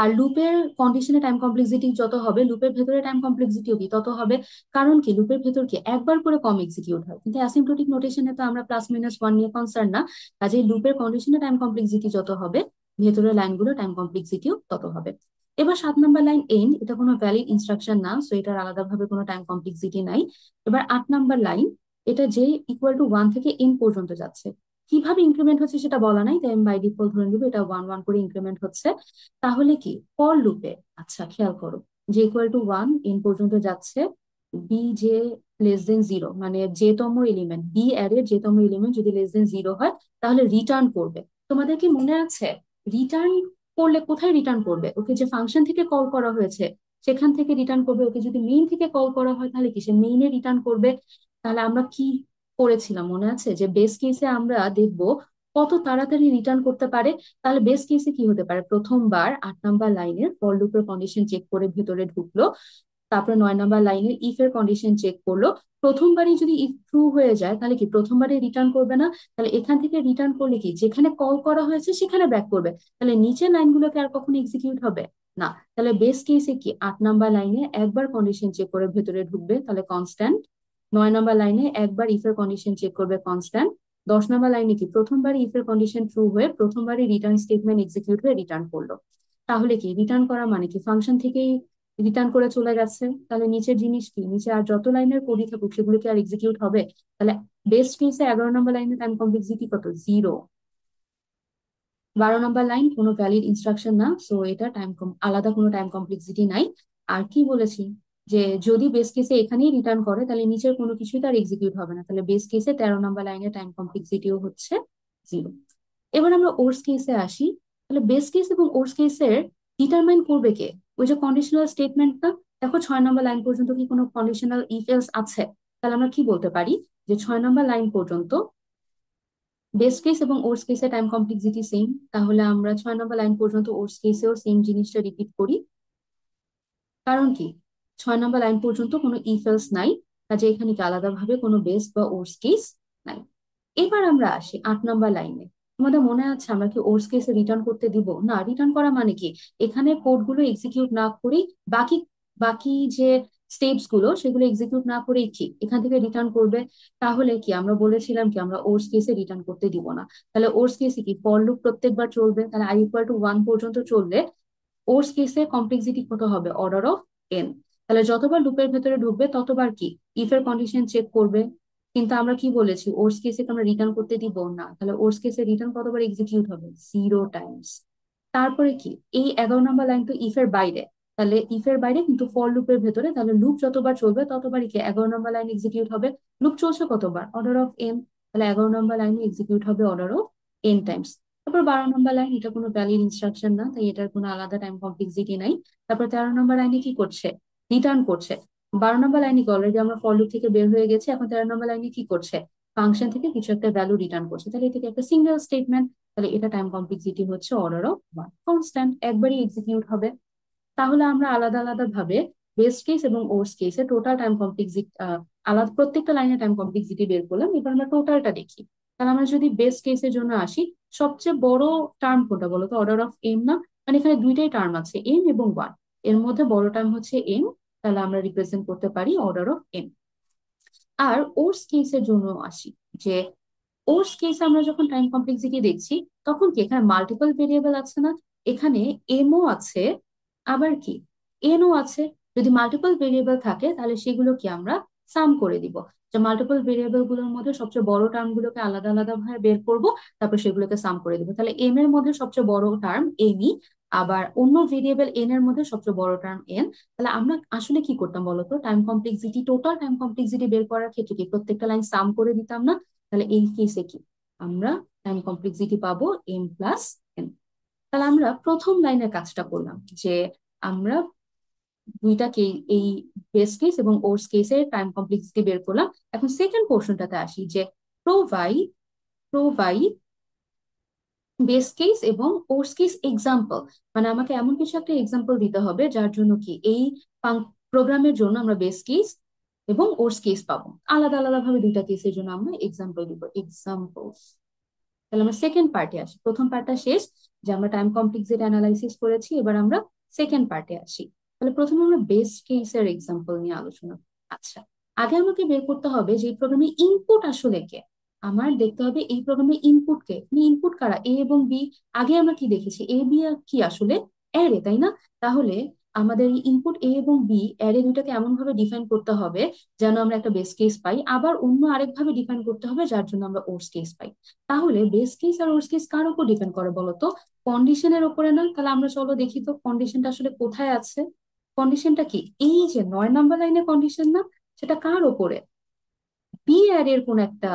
আর লুপের কন্ডিশনে টাইম কমপ্লেক্সিটি যত হবে, লুপের ভেতরে টাইম কমপ্লেক্সিটিও কি তত হবে। কারণ কি লুপের ভেতর কি একবার করে কম এক্সিকিউট হয়, কিন্তু অ্যাসিম্পটোটিক নোটেশনে তো আমরা +-1 নিয়ে কনসার্ন না। কাজেই লুপের কন্ডিশনে টাইম কমপ্লেক্সিটি যত হবে, ভেতরের লাইনগুলো টাইম কমপ্লেক্সিটিও তত হবে। এবার 7 নম্বর লাইন এন্ড, এটা কোনো ভ্যালিড ইনস্ট্রাকশন না, সো এটার আলাদাভাবে কোনো টাইম কমপ্লেক্সিটি নাই। এবার 8 নম্বর লাইন, এটা যে ইকুয়াল টু 1 থেকে এন পর্যন্ত যাচ্ছে, কিভাবে ইনক্রিমেন্ট হচ্ছে সেটা বলা নাই, তাই আমি বাই ডিফল্ট ধরে নিবো এটা 1 1 করে ইনক্রিমেন্ট হচ্ছে। তাহলে কি ফর লুপে, আচ্ছা খেয়াল করো, যে ইকুয়াল টু 1 এন পর্যন্ত যাচ্ছে, বি যে লেস দেন 0, মানে যেতম এলিমেন্ট, বি অ্যারের যেতম এলিমেন্ট যদি লেস দেন 0 হয়, তাহলে রিটার্ন করবে। তোমাদের কি মনে আছে রিটার্ন করলে কোথায় রিটার্ন করবে? ওকে যে ফাংশন থেকে কল করা হয়েছে সেখান থেকে রিটার্ন করবে, ওকে যদি মেইন থেকে কল করা হয় তাহলে কি সে মেইনে রিটার্ন করবে। তাহলে আমরা কি করেছিলাম মনে আছে, যে বেস কেসে আমরা দেখবো কত তাড়াতাড়ি রিটার্ন করতে পারে। তাহলে বেস কেসে কি হতে পারে, প্রথমবার 8 নম্বর লাইনের ফর লুপের কন্ডিশন চেক করে ভেতরে ঢুকলো, তারপরে 9 নম্বর লাইনের ইফ এর কন্ডিশন চেক করলো, প্রথমবারই যদি ইফ ট্রু হয়ে যায় তাহলে কি প্রথমবারই রিটার্ন করবে না, তাহলে এখান থেকে রিটার্ন করলে কি যেখানে কল করা হয়েছে সেখানে ব্যাক করবে, তাহলে নিচের লাইনগুলোকে আর কখনো এক্সিকিউট হবে না। তাহলে বেস কেসে কি 8 নম্বর লাইনে একবার কন্ডিশন চেক করে ভেতরে ঢুকবে, তাহলে কনস্ট্যান্ট। 9 নম্বর লাইনে একবার ইফ এর কন্ডিশন চেক করবে, কনস্ট্যান্ট। 10 নম্বর লাইনে কি প্রথমবারই ইফ এর কন্ডিশন ট্রু হয়ে প্রথমবারই রিটার্ন স্টেটমেন্ট এক্সিকিউট হয়ে রিটার্ন করলো। তাহলে কি রিটার্ন করা মানে কি ফাংশন থেকেই রিটার্ন করে চলে গেছে, তাহলে নিচের জিনিস কি, নিচে আর যত লাইনের কোডই থাকুক সেগুলো কি আর এক্সিকিউট হবে? তাহলে বেস্ট কেসে 11 নম্বর লাইনে টাইম কমপ্লেক্সিটি কত, 0। 12 নম্বর লাইন কোনো ভ্যালিড ইনস্ট্রাকশন না, সো এটা আলাদা কোনো টাইম কমপ্লেক্সিটি নাই। আর কি বলেছি, যে যদি বেস কেসে এখানেই রিটার্ন করে তাহলে নিচের কোনো কিছুই তার এক্সিকিউট হবে না, তাহলে বেস কেসে 13 নম্বর লাইনে টাইম কমপ্লেক্সিটিও হচ্ছে 0। এবার আমরা ওর্স কেসে আসি। তাহলে বেস কেস এবং ওর্স কেসের ডিটারমাইন করবে কে, ওই যে কন্ডিশনাল স্টেটমেন্টটা। দেখো 6 নম্বর লাইন পর্যন্ত কি কোনো কন্ডিশনাল ইফ এলস আছে? তাহলে আমরা কি বলতে পারি, যে 6 নম্বর লাইন পর্যন্ত বেস কেস এবং ওর্স কেসের টাইম কমপ্লেক্সিটি সেম, তাহলে আমরা 6 নম্বর লাইন পর্যন্ত ওর্স কেসেও সেম জিনিসটা রিপিট করি। কারণ কি 6 নম্বর লাইন পর্যন্ত কোনো ইফ এলস নাই, কাজে এখানে কি আলাদাভাবে কোনো বেস বা ওর্স কেস নাই। এবার আমরা আসি 8 নম্বর লাইনে। তোমাদের মনে আছে আমরা কি ওর্স কেসে রিটার্ন করতে দিব না? রিটার্ন করা মানে কি এখানে কোডগুলো এক্সিকিউট না করেই বাকি বাকি যে স্টেপস গুলো সেগুলো এক্সিকিউট না করেই কি এখান থেকে রিটার্ন করবে। তাহলে কি আমরা বলেছিলাম কি আমরা ওর্স কেসে রিটার্ন করতে দিব না, তাহলে ওর্স কেসে কি ফর লুপ প্রত্যেকবার চলবে, তাহলে i ইকুয়াল টু 1 পর্যন্ত চললে ওর্স কেসে কমপ্লেক্সিটি কত হবে, অর্ডার অফ এন। তাহলে যতবার লুপের ভেতরে ঢুকবে ততবার কি ইফ এর কন্ডিশন চেক করবে। কিন্তু আমরা কি বলেছি ওর্স কেসে আমরা রিটার্ন করতে দিব না, তাহলে ওর্স কেসে রিটার্ন কতবার এক্সিকিউট হবে, 0 টাইমস। তারপরে কি এই 11 নম্বর লাইন তো ইফ এর বাইরে, তাহলে ইফ এর বাইরে কিন্তু ফর লুপের ভেতরে, তাহলে লুপ যতবার চলবে ততবারই কি 11 নম্বর লাইন এক্সিকিউট হবে। লুপ চলছে কতবার, অর্ডার অফ এন, তাহলে 11 নম্বর লাইনে এক্সিকিউট হবে অর্ডার অফ এন টাইমস। তারপর 12 নম্বর লাইন, এটা কোনো ভ্যালিড ইনস্ট্রাকশন না, তাই এটার কোনো আলাদা টাইম কমপ্লেক্সিটি নাই। তারপর 13 নম্বর লাইনে কি করছে, রিটার্ন করছে। 12 নম্বর লাইনে কি অলরেডি আমরা ফর লুপ থেকে বের হয়ে গেছি, এখন 13 নম্বর লাইনে কি করছে, ফাংশন থেকে কিছু একটা ভ্যালু রিটার্ন করছে, তাহলে এটাকে একটা সিঙ্গেল স্টেটমেন্ট, তাহলে এটা টাইম কমপ্লেক্সিটি হচ্ছে অর্ডার অফ 1, কনস্ট্যান্ট, একবারই এক্সিকিউট হবে। তাহলে আমরা আলাদা আলাদা ভাবে বেস্ট কেস এবং ওর্স কেসে টোটাল টাইম কমপ্লেক্সিটি আলাদা প্রত্যেকটা লাইনে টাইম কমপ্লেক্সিটি বের করলাম। এবার আমরা টোটালটা দেখি। তাহলে আমরা যদি বেস কেসের জন্য আসি, সবচেয়ে বড় টার্ম কোনটা বলো তো? অর্ডার অফ এম না? মানে এখানে দুইটাই টার্ম আছে, এম এবং ওয়ান। এর মধ্যে বড় টার্ম হচ্ছে এম, তাহলে আমরা রিপ্রেজেন্ট করতে পারি অর্ডার অফ এম। আর ওর্স কেসের জন্য আসি, যে ওর্স কেস আমরা যখন টাইম কমপ্লেক্সিটি দেখছি, তখন কি এখানে মাল্টিপল ভেরিয়েবল আছে না? এখানে এমও আছে, আবার কি এনও আছে। যদি মাল্টিপল ভেরিয়েবল থাকে তাহলে সেগুলো কি আমরা সাম করে দিব, যে মাল্টিপল ভেরিয়েবল গুলোর মধ্যে সবচেয়ে বড় টার্ম গুলোকে আলাদা আলাদা ভাবে বের করব, তারপর সেগুলোকে সাম করে দিব। তাহলে এম এর মধ্যে সবচেয়ে বড় টার্ম এমই, আবার অন্য ভেরিয়েবল এন এর মধ্যে সবচেয়ে বড় টার্ম এন। তাহলে আমরা আসলে কি করতাম বলতো? Time complexity, total time complexity বের করার ক্ষেত্রে কি প্রত্যেকটা লাইন সাম করে দিতাম না? তাহলে এই কেসে কি আমরা টাইম কমপ্লেক্সিটি পাবো এম প্লাস এন। তাহলে আমরা প্রথম লাইনের কাজটা করলাম, যে আমরা দুইটাকে, এই বেস কেস এবং ওর্স কেসের টাইম কমপ্লেক্সিটি বের করলাম। এখন সেকেন্ড পোর্শনটাতে আসি, যে প্রোভাইড প্রোভাইড বেস কেস এবং ওর্স কেস এক্সাম্পল। মানে আমাকে এমন কিছু একটা এক্সাম্পল দিতে হবে যার জন্য কি এই প্রোগ্রামের জন্য আমরা বেস কেস এবং ওর্স কেস পাবো। আলাদা আলাদা ভাবে দুইটা কেসের জন্য আমরা এক্সাম্পল দিব, এক্সাম্পলস। তাহলে আমরা সেকেন্ড পার্টে আসি, প্রথম পার্টটা শেষ, যে আমরা টাইম কমপ্লেক্সিটি অ্যানালাইসিস করেছি, এবার আমরা সেকেন্ড পার্টে আসি। তাহলে প্রথমে আমরা বেস্ট কেসের এক্সাম্পল নিয়ে আলোচনা করি। আচ্ছা, আগে আমাকে বের করতে হবে যে এই প্রোগ্রামে ইনপুট আসলে কে। আমার দেখতে হবে এই প্রোগ্রামে ইনপুট কে, ইনপুট কারা, এ এবং বি। আগে আমরা কি দেখেছি, এ বি কি আসলে অ্যারে, তাই না? তাহলে আমাদের এই ইনপুট এ এবং বি অ্যারে দুটাকে এমন ভাবে ডিফাইন করতে হবে যেন আমরা একটা বেস কেস পাই, আবার অন্য আরেক ভাবে ডিফাইন করতে হবে যার জন্য আমরা ওর্স কেস পাই। তাহলে বেস কেস আর ওর্স কেস কার উপর ডিপেন্ড করে বলতো? কন্ডিশনের উপরে না? তাহলে আমরা চলো দেখি তো কন্ডিশনটা আসলে কোথায় আছে। কন্ডিশনটা কি? এই যে 9 নম্বর লাইনে কন্ডিশন না? সেটা কার উপরে? বি অ্যারের কোন একটা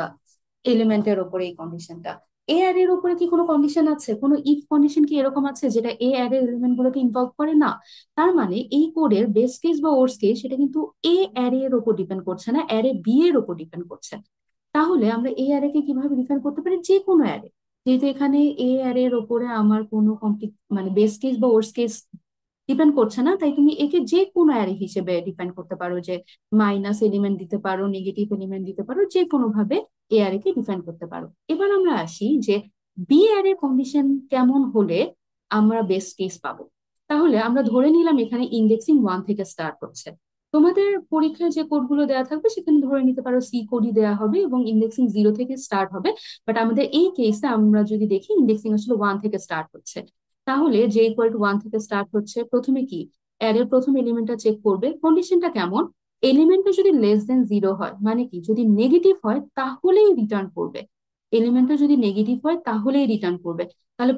এলিমেন্টের উপরে এই কন্ডিশনটা। এ অ্যারের উপরে কি কোনো কন্ডিশন আছে? কোনো ইফ কন্ডিশন কি এরকম আছে যেটা এ অ্যারের এলিমেন্ট গুলোকে ইনভলভ করে না? তার মানে এই কোডের বেস কেস বা ওর্স কেস সেটা কিন্তু এ অ্যারে এর উপর ডিপেন্ড করছে না, অ্যারে বি এর উপর ডিপেন্ড করছে। তাহলে আমরা এই অ্যারে কে কিভাবে ডিফাইন করতে পারি? যে কোনো অ্যারে। যেহেতু এখানে এ অ্যারে এর উপরে আমার কোনো মানে বেস কেস বা ওর্স কেস ডিপেন্ড করছে না, তাই তুমি একে যে কোনো অ্যারে হিসেবে ডিফাইন করতে পারো, যে মাইনাস এলিমেন্ট দিতে পারো, নেগেটিভ এলিমেন্ট দিতে পারো, যে কোনো ভাবে এ অ্যারে কে ডিফাইন করতে পারো। এবার আমরা আসি যে বি অ্যারে কন্ডিশন কেমন হলে আমরা বেস কেস পাবো। তাহলে আমরা ধরে নিলাম এখানে ইন্ডেক্সিং 1 থেকে স্টার্ট হচ্ছে। তোমাদের পরীক্ষায় যে কোডগুলো দেওয়া থাকবে সেখানে ধরে নিতে পারো সি কোডই দেওয়া হবে এবং ইন্ডেক্সিং 0 থেকে স্টার্ট হবে। বাট আমাদের এই কেসে আমরা যদি দেখি ইন্ডেক্সিং আসলে 1 থেকে স্টার্ট হচ্ছে। তাহলে যে ইকুয়াল টু 1 থেকে স্টার্ট হচ্ছে, প্রথমে কি অ্যারের প্রথম এলিমেন্টটা চেক করবে, কন্ডিশনটা কেমন? এলিমেন্টটা যদি লেস দেন 0 হয়, মানে কি যদি নেগেটিভ হয় তাহলেই রিটার্ন করবে। এলিমেন্টটা যদি নেগেটিভ হয় তাহলেই রিটার্ন করবে। তাহলে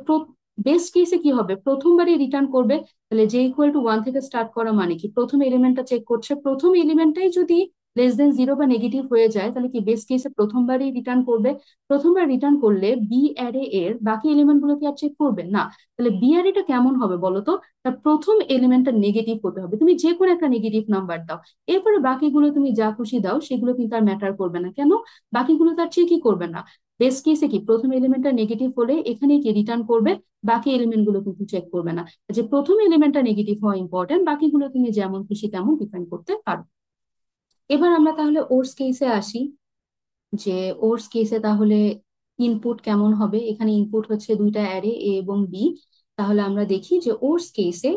বেস্ট কেসে কি হবে? প্রথমবারই রিটার্ন করবে। তাহলে যে ইকুয়াল টু 1 থেকে স্টার্ট করা মানে কি প্রথম এলিমেন্টটা চেক করছে, প্রথম এলিমেন্টটাই যদি লেস দেন 0 বা নেগেটিভ হয়ে যায় তাহলে কি বেস্ট কেসে প্রথমবারই রিটার্ন করবে। প্রথমবার রিটার্ন করলে বি অ্যারে এর বাকি এলিমেন্ট গুলো কি আর চেক করবে না? তাহলে বিআরইটা কেমন হবে বলতো? তার প্রথম এলিমেন্টটা নেগেটিভ হতে হবে, তুমি যে কোনো একটা নেগেটিভ নাম্বার দাও। এরপরে বাকিগুলো তুমি যা খুশি দাও, সেগুলো কিন্তু আর ম্যাটার করবে না। কেন? বাকিগুলো তার চেকই করবে না। বেস্ট কেসে কি প্রথম এলিমেন্টটা নেগেটিভ হলে এখানে কি রিটার্ন করবে, বাকি এলিমেন্ট গুলো কিন্তু চেক করবে না। যে প্রথম এলিমেন্টটা নেগেটিভ হওয়া ইম্পর্টেন্ট, বাকিগুলো তুমি যেমন খুশি তেমন ডিফাইন করতে পারো। এবার আমরা তাহলে ওর্স কেসে আসি, যে ওর্স কেসে তাহলে ইনপুট কেমন হবে? এখানে ইনপুট হচ্ছে দুইটা অ্যারে এ এবং বি। তাহলে আমরা দেখি যে ওর্স কেসে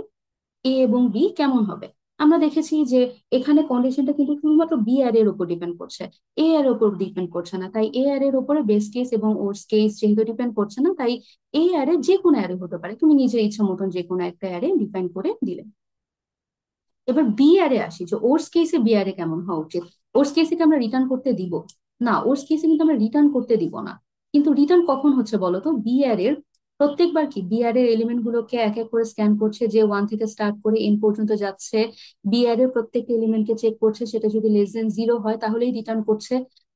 এ এবং বি কেমন হবে। আমরা দেখেছি যে এখানে কন্ডিশনটা কিন্তু শুধুমাত্র বি অ্যারে এর উপর ডিপেন্ড করছে, এ এর উপর ডিপেন্ড করছে না। তাই এ অ্যারে এর উপরে বেস কেস এবং ওর্স কেস যেহেতু ডিপেন্ড করছে না, তাই এই অ্যারে যে কোনো অ্যারে হতে পারে, তুমি নিজের ইচ্ছা মতন যে কোনো একটা অ্যারে ডিফাইন করে দিলে। এবার বি আরে আসি, যে ওর্স কেসে বি আরে কেমন হওয়া উচিত। ওর্স কেসে কি আমরা রিটার্ন করতে দিব? না, ওর্স কেসে কিন্তু আমরা রিটার্ন করতে দিব না। কিন্তু রিটার্ন কখন হচ্ছে বলতো? বি আর এর প্রত্যেকবার কি বি আর এর এলিমেন্ট গুলোকে এক এক করে স্ক্যান করছে, যে 1 থেকে স্টার্ট করে এন পর্যন্ত যাচ্ছে। বি আর এর প্রত্যেকটা এলিমেন্টকে চেক করছে, সেটা যদি লেস দেন 0 হয় তাহলেই রিটার্ন করছে।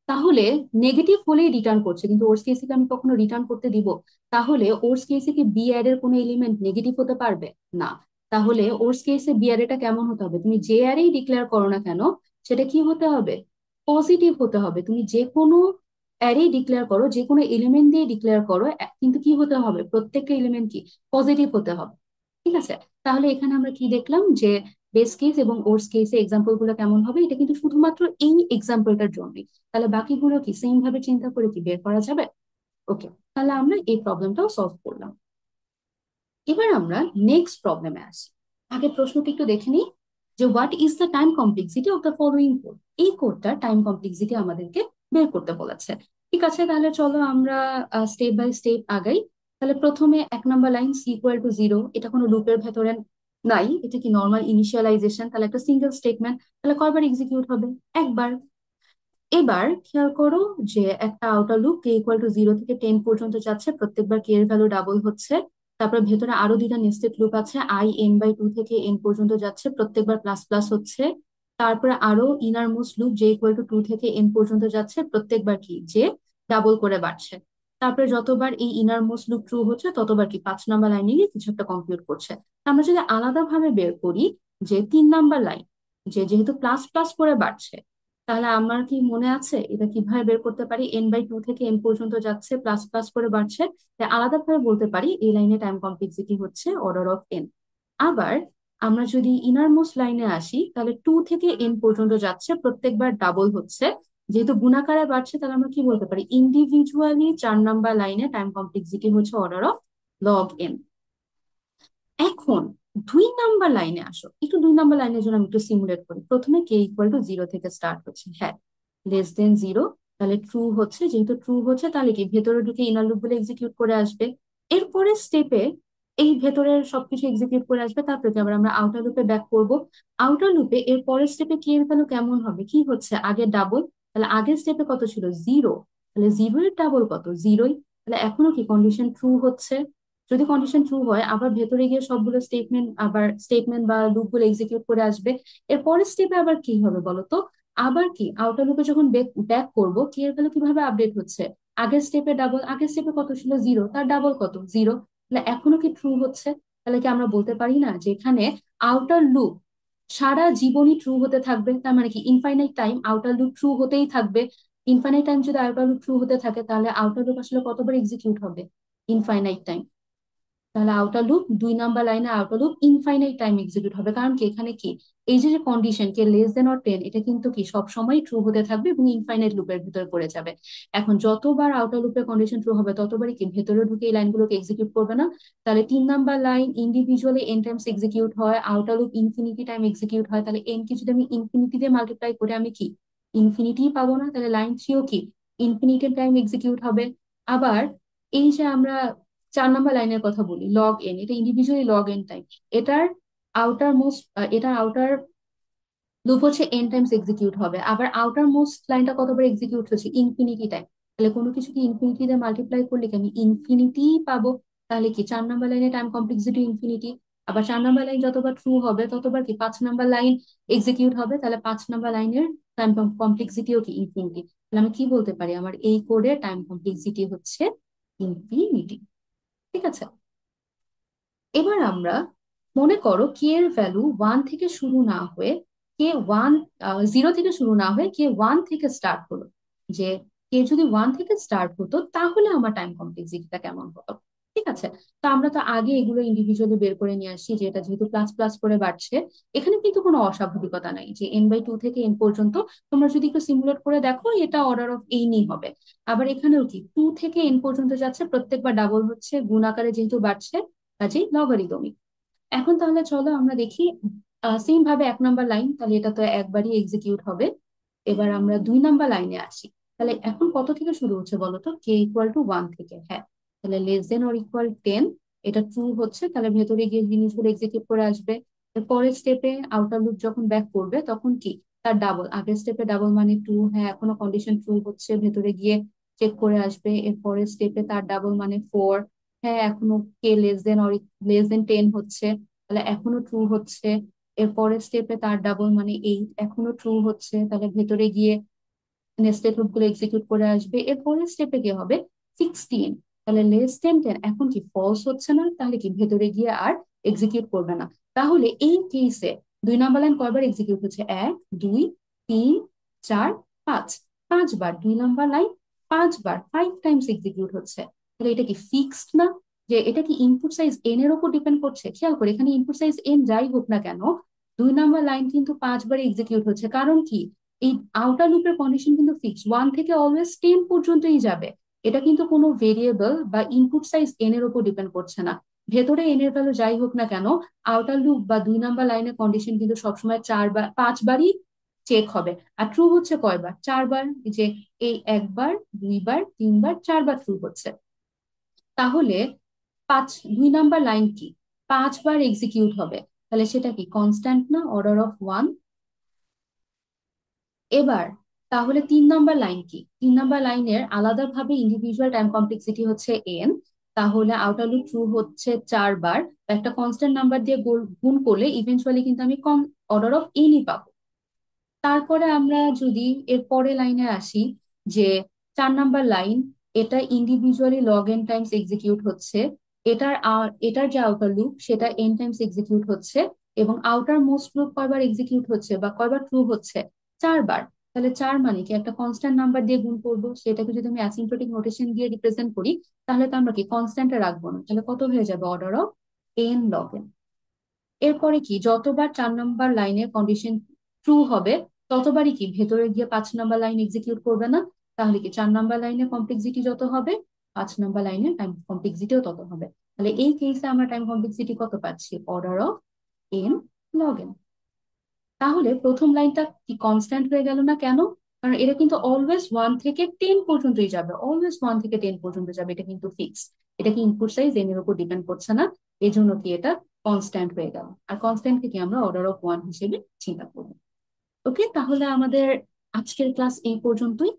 তাহলে নেগেটিভ হলেই রিটার্ন করছে, কিন্তু ওর্স কেসে কি আমি কখনো রিটার্ন করতে দিব? তাহলে ওর্স কেসে কি বি আর এর কোনো এলিমেন্ট নেগেটিভ হতে পারবে না। তাহলে ওর্স কেসে বিআরএটা কেমন হতে হবে? তুমি যে আরই ডিক্লেয়ার করো না কেন, সেটা কি হতে হবে? পজিটিভ হতে হবে। তুমি যে কোনো অ্যারেই ডিক্লেয়ার করো, যে কোনো এলিমেন্ট দিয়ে ডিক্লেয়ার করো, কিন্তু কি হতে হবে? প্রত্যেকটা এলিমেন্ট কি পজিটিভ হতে হবে। ঠিক আছে? তাহলে এখানে আমরা কি দেখলাম, যে বেস কেস এবং ওর্স কেসে এক্সাম্পল গুলো কেমন হবে, এটা কিন্তু শুধুমাত্র এই এক্সাম্পলটার জন্যই। তাহলে বাকিগুলো কি সেম ভাবে চিন্তা করে কি বের করা যাবে? ওকে, তাহলে আমরা এই প্রবলেমটাও সলভ করলাম। এবার আমরা নেক্সট প্রবলেমে আসি। আগে প্রশ্নটি একটু দেখে নিই যে what is the time complexity of the following code. এই কোডটা টাইম কমপ্লেক্সিটি আমাদেরকে বের করতে বলেছে। ঠিক আছে, তাহলে চলো আমরা স্টেপ বাই স্টেপ আগাই। তাহলে প্রথমে 1 নম্বর লাইন সি ইকুয়াল টু 0, এটা কোনো লুপের ভেতরে নাই, এটা কি নর্মাল ইনিশিয়ালাইজেশন, তাহলে একটা সিঙ্গেল স্টেটমেন্ট, তাহলে কয়বার এক্সিকিউট হবে? একবার। এবার খেয়াল করো যে একটা outer loop K equal to 0 থেকে 10 পর্যন্ত যাচ্ছে, প্রত্যেকবার কে এর ভ্যালু ডাবল হচ্ছে। তারপরে ভেতরে আরো দুইটা নেস্টেড লুপ আছে, i n/2 থেকে n পর্যন্ত যাচ্ছে, প্রত্যেকবার প্লাস প্লাস হচ্ছে। তারপরে আরো inner most loop J equal two 2 থেকে n পর্যন্ত যাচ্ছে, প্রত্যেকবার কি যে ডাবল করে বাড়ছে। তারপরে যতবার এই ইনার মোস্ট লুপ ট্রু হচ্ছে ততবার কি 5 নম্বর লাইনে গিয়ে কিছু একটা কম্পিউট করছে। আমরা যদি আলাদাভাবে বের করি যে 3 নম্বর লাইন, যে যেহেতু প্লাস প্লাস করে বাড়ছে, তাহলে আমার কি মনে আছে এটা কিভাবে বের করতে পারি? n/2 থেকে n পর্যন্ত যাচ্ছে, প্লাস প্লাস করে বাড়ছে, তাই আলাদাভাবে বলতে পারি এই লাইনে টাইম কমপ্লেক্সিটি হচ্ছে অর্ডার অফ n। আবার আমরা যদি ইনার মোস্ট লাইনে আসি, তাহলে 2 থেকে n পর্যন্ত যাচ্ছে, প্রত্যেকবার ডাবল হচ্ছে, যেহেতু গুণাকারে বাড়ছে, তাহলে আমরা কি বলতে পারি? ইন্ডিভিজুয়ালি 4 নম্বর লাইনে টাইম কমপ্লেক্সিটি হচ্ছে অর্ডার অফ লগ n। এখন 2 নম্বর লাইনে আসো, একটু 2 নম্বর লাইনের জন্য আমি একটু সিমুলেট করি। প্রথমে কে ইকুয়াল টু 0 থেকে স্টার্ট হচ্ছে, হ্যাঁ, লেস দেন 0, তাহলে ট্রু হচ্ছে, যেহেতু ট্রু হচ্ছে তাহলে কি ভেতরে ঢুকে ইনার লুপ গুলো এক্সিকিউট করে আসবে। এরপরে স্টেপে এই ভেতরের সবকিছু এক্সিকিউট করে আসবে, তারপরে কি আবার আমরা আউটার লুপে ব্যাক করব। আউটার লুপে এর পরের স্টেপে কি এর ভ্যালু কেমন হবে, কি হচ্ছে আগে ডাবল, তাহলে আগের স্টেপে কত ছিল? 0, তাহলে 0 এর ডাবল কত? 0ই। তাহলে এখনো কি কন্ডিশন ট্রু হচ্ছে? যদি কন্ডিশন ট্রু হয় আবার ভেতরে গিয়ে সবগুলো স্টেটমেন্ট, আবার স্টেটমেন্ট বা লুপ গুলো এক্সিকিউট করে আসবে। এর পরের স্টেপে আবার কি হবে বলো তো? আবার কি আউটার লুপে যখন ব্যাক করবো, কি এর ভ্যালু কিভাবে আপডেট হচ্ছে? আগের স্টেপে ডাবল, আগের স্টেপে কত ছিল? 0, তার ডাবল কত? 0। তাহলে এখনো কি ট্রু হচ্ছে? তাহলে কি আমরা বলতে পারি না যে এখানে আউটার লুপ সারা জীবনই ট্রু হতে থাকবে? তার মানে কি infinite time outer loop true হতেই থাকবে। ইনফাইনাইট টাইম যদি আউটার লুপ ট্রু হতে থাকে, তাহলে আউটার লুপ আসলে কতবার এক্সিকিউট হবে? Infinite time. তাহলে আউটার লুপ 2 নম্বর লাইনে outer loop infinite time execute হবে, কারণ কি এখানে কি এই যে condition k less than or 10, এটা কিন্তু কি সব সময় ট্রু হতে থাকবে এবং ইনফাইনাইট লুপের ভিতরে পড়ে যাবে। এখন যতবার আউটার লুপের কন্ডিশন ট্রু হবে ততবারই কি ভেতরে ঢুকে এই লাইনগুলোকে এক্সিকিউট করবে না। তাহলে 3 number line individually n times execute হয়, outer loop infinity time execute হয়, তাহলে n কে যদি আমি ইনফিনিটি দিয়ে মাল্টিপ্লাই করে আমি কি ইনফিনিটি পাবো না? তাহলে লাইন থ্রিও কি ইনফিনিটি টাইম এক্সিকিউট হবে। আবার এই যে আমরা 4 নম্বর লাইনের কথা বলি, লগ এন, এটা ইন্ডিভিজুয়ালি লগ এন টাইম, এটার আউটার মোস্ট, এটার আউটার লুপ হচ্ছে এন টাইমস এক্সিকিউট হবে। আবার আউটার মোস্ট লাইনটা কতবার এক্সিকিউট হচ্ছে? Infinity time. তাহলে কোনো কিছুকে ইনফিনিটি দিয়ে মাল্টিপ্লাই করলে কি আমি ইনফিনিটি পাবো? তাহলে কি 4 নম্বর লাইনে টাইম কমপ্লেক্সিটি ইনফিনিটি। আবার 4 নম্বর লাইন যতবার ট্রু হবে ততবার কি 5 নম্বর লাইন এক্সিকিউট হবে, তাহলে 5 নম্বর লাইনের টাইম কমপ্লেক্সিটিও কি ইনফিনিটি। তাহলে আমি কি বলতে পারি? আমার এই কোডের টাইম কমপ্লেক্সিটি হচ্ছে ইনফিনিটি। ঠিক আছে, এবার আমরা মনে করো কে এর ভ্যালু 1 থেকে শুরু না হয়ে কে 0 থেকে শুরু না হয়ে কে 1 থেকে স্টার্ট হলো। যে কে যদি 1 থেকে স্টার্ট হতো তাহলে আমার টাইম কমপ্লেক্সিটিটা কেমন হতো? ঠিক আছে, তো আমরা তো আগে এগুলো ইন্ডিভিজুয়ালি বের করে নিয়ে আসি, যে এটা যেহেতু প্লাস প্লাস করে বাড়ছে, এখানে কিন্তু কোনো অস্বাভাবিকতা নাই যে n/2 থেকে n পর্যন্ত। তোমরা যদি একটু সিমুলেট করে দেখো এটা অর্ডার অফ এই হবে। আবার এখানেও কি 2 থেকে n পর্যন্ত যাচ্ছে, প্রত্যেকবার ডাবল হচ্ছে, গুণ আকারে যেহেতু বাড়ছে, কাজেই লগারিদমিক। এখন তাহলে চলো আমরা দেখি সেম ভাবে 1 নম্বর লাইন, তাহলে এটা তো একবারই এক্সিকিউট হবে। এবার আমরা 2 নম্বর লাইনে আসি। তাহলে এখন কত থেকে শুরু হচ্ছে বলো তো? কে ইকুয়াল টু 1 থেকে, হ্যাঁ, তাহলে লেস দেন অর ইকুয়াল 10, এটা ট্রু হচ্ছে, তাহলে ভেতরে গিয়ে জিনিসগুলো এক্সিকিউট করে আসবে। এর পরের স্টেপে আউটার লুপ যখন ব্যাক করবে তখন কি তার ডাবল, আগের স্টেপে ডাবল মানে 2, হ্যাঁ এখনো কন্ডিশন ট্রু হচ্ছে, ভেতরে গিয়ে চেক করে আসবে। এর পরের স্টেপে তার ডাবল মানে 4, হ্যাঁ এখনো কে লেস দেন 10 হচ্ছে, তাহলে এখনো ট্রু হচ্ছে। এর পরের স্টেপে তার ডাবল মানে 8, এখনো ট্রু হচ্ছে, তাহলে ভেতরে গিয়ে নেস্টেড লুপ গুলো এক্সিকিউট করে আসবে। এর পরের স্টেপে কি হবে? 16, তাহলে লেস দেন 10 এখন কি ফলস হচ্ছে না, তাহলে কি ভেতরে গিয়ে আর এক্সিকিউট করবে না। তাহলে এই কেসে 2 নম্বর লাইন কয়বার এক্সিকিউট হচ্ছে? 1, 2, 3, 4, 5, 5 বার 2 নম্বর লাইন, 5 বার 5 টাইমস এক্সিকিউট হচ্ছে। তাহলে এটা কি ফিক্সড না? যে এটা কি ইনপুট সাইজ এন এর উপর ডিপেন্ড করছে? খেয়াল করে এখানে ইনপুট সাইজ এন যাই হোক না কেন, 2 নম্বর লাইন কিন্তু 5 বার এক্সিকিউট হচ্ছে, কারণ কি এই আউটার লুপের কন্ডিশন কিন্তু ফিক্স, 1 থেকে অলওয়েজ 10 পর্যন্তই যাবে। এটা কিন্তু কোনো ভেরিয়েবল বা ইনপুট সাইজ এন এর উপর ডিপেন্ড করছে না। ভেতরে এন এর ভ্যালু যাই হোক না কেন, আউটার লুপ বা 2 নাম্বার লাইনের কন্ডিশন কিন্তু সবসময় 4 বার 5 বারই চেক হবে। আর ট্রু হচ্ছে কয়বার? 4 বার। যে এই 1 বার, 2 বার, 3 বার, 4 বার ট্রু হচ্ছে। তাহলে 2 নাম্বার লাইন কি 5 বার এক্সিকিউট হবে? তাহলে সেটা কি কনস্ট্যান্ট না, অর্ডার অফ 1? এবার তাহলে 3 নাম্বার লাইন কি? 3 নাম্বার লাইনের আলাদাভাবে ইন্ডিভিজুয়াল টাইম কমপ্লেক্সিটি হচ্ছে এন। তাহলে আউটার লুপ ট্রু হচ্ছে 4 বার। একটা কনস্ট্যান্ট নাম্বার দিয়ে গুণ করলে ইভেন্চুয়ালি কিন্তু আমি কম অর্ডার অফ এনই পাবো। তারপরে আমরা যদি এর পরে লাইনে আসি, যে 4 নাম্বার লাইন, এটা individually log N Times execute হচ্ছে। এটার যে আউটার লুপ সেটা এন টাইমস এক্সিকিউট হচ্ছে। এবং আউটার মোস্ট লুপ কয়বার এক্সিকিউট হচ্ছে বা কয়বার ট্রু হচ্ছে? 4 বার। তাহলে 4 মানে কি একটা কনস্ট্যান্ট নাম্বার দিয়ে গুণ করবো, সেটাকে যদি আমি অ্যাসিম্পটোটিক নোটেশন দিয়ে রিপ্রেজেন্ট করি, তাহলে তো আমরা কি কনস্ট্যান্টে রাখবো না, তাহলে কত হয়ে যাবে? Order of N log N. এরপরে কি, যতবার 4 নাম্বার লাইনের কন্ডিশন ট্রু হবে ততবারই কি ভেতরে গিয়ে 5 নাম্বার লাইন এক্সিকিউট করবে না? তাহলে কি 4 নাম্বার লাইনের কমপ্লেক্সিটি যত হবে, 5 নাম্বার লাইনের টাইম কমপ্লেক্সিটিও তত হবে। তাহলে এই কেসে আমরা টাইম কমপ্লেক্সিটি কত পাচ্ছি? Order of N log N. তাহলে প্রথম লাইনটা কি কনস্ট্যান্ট হয়ে গেল না কেন? কারণ এটা কিন্তু অলওয়েজ 1 থেকে 10 পর্যন্তই যাবে, অলওয়েজ 1 থেকে 10 পর্যন্ত যাবে, এটা কিন্তু ফিক্স। এটা কি ইনপুট সাইজ এন এর উপর ডিপেন্ড করছে না। এই জন্য কি এটা কনস্ট্যান্ট হয়ে গেল। আর কনস্ট্যান্ট থেকে আমরা অর্ডার অফ 1 হিসেবে চিন্তা করবো। ওকে, তাহলে আমাদের আজকের ক্লাস এই পর্যন্তই।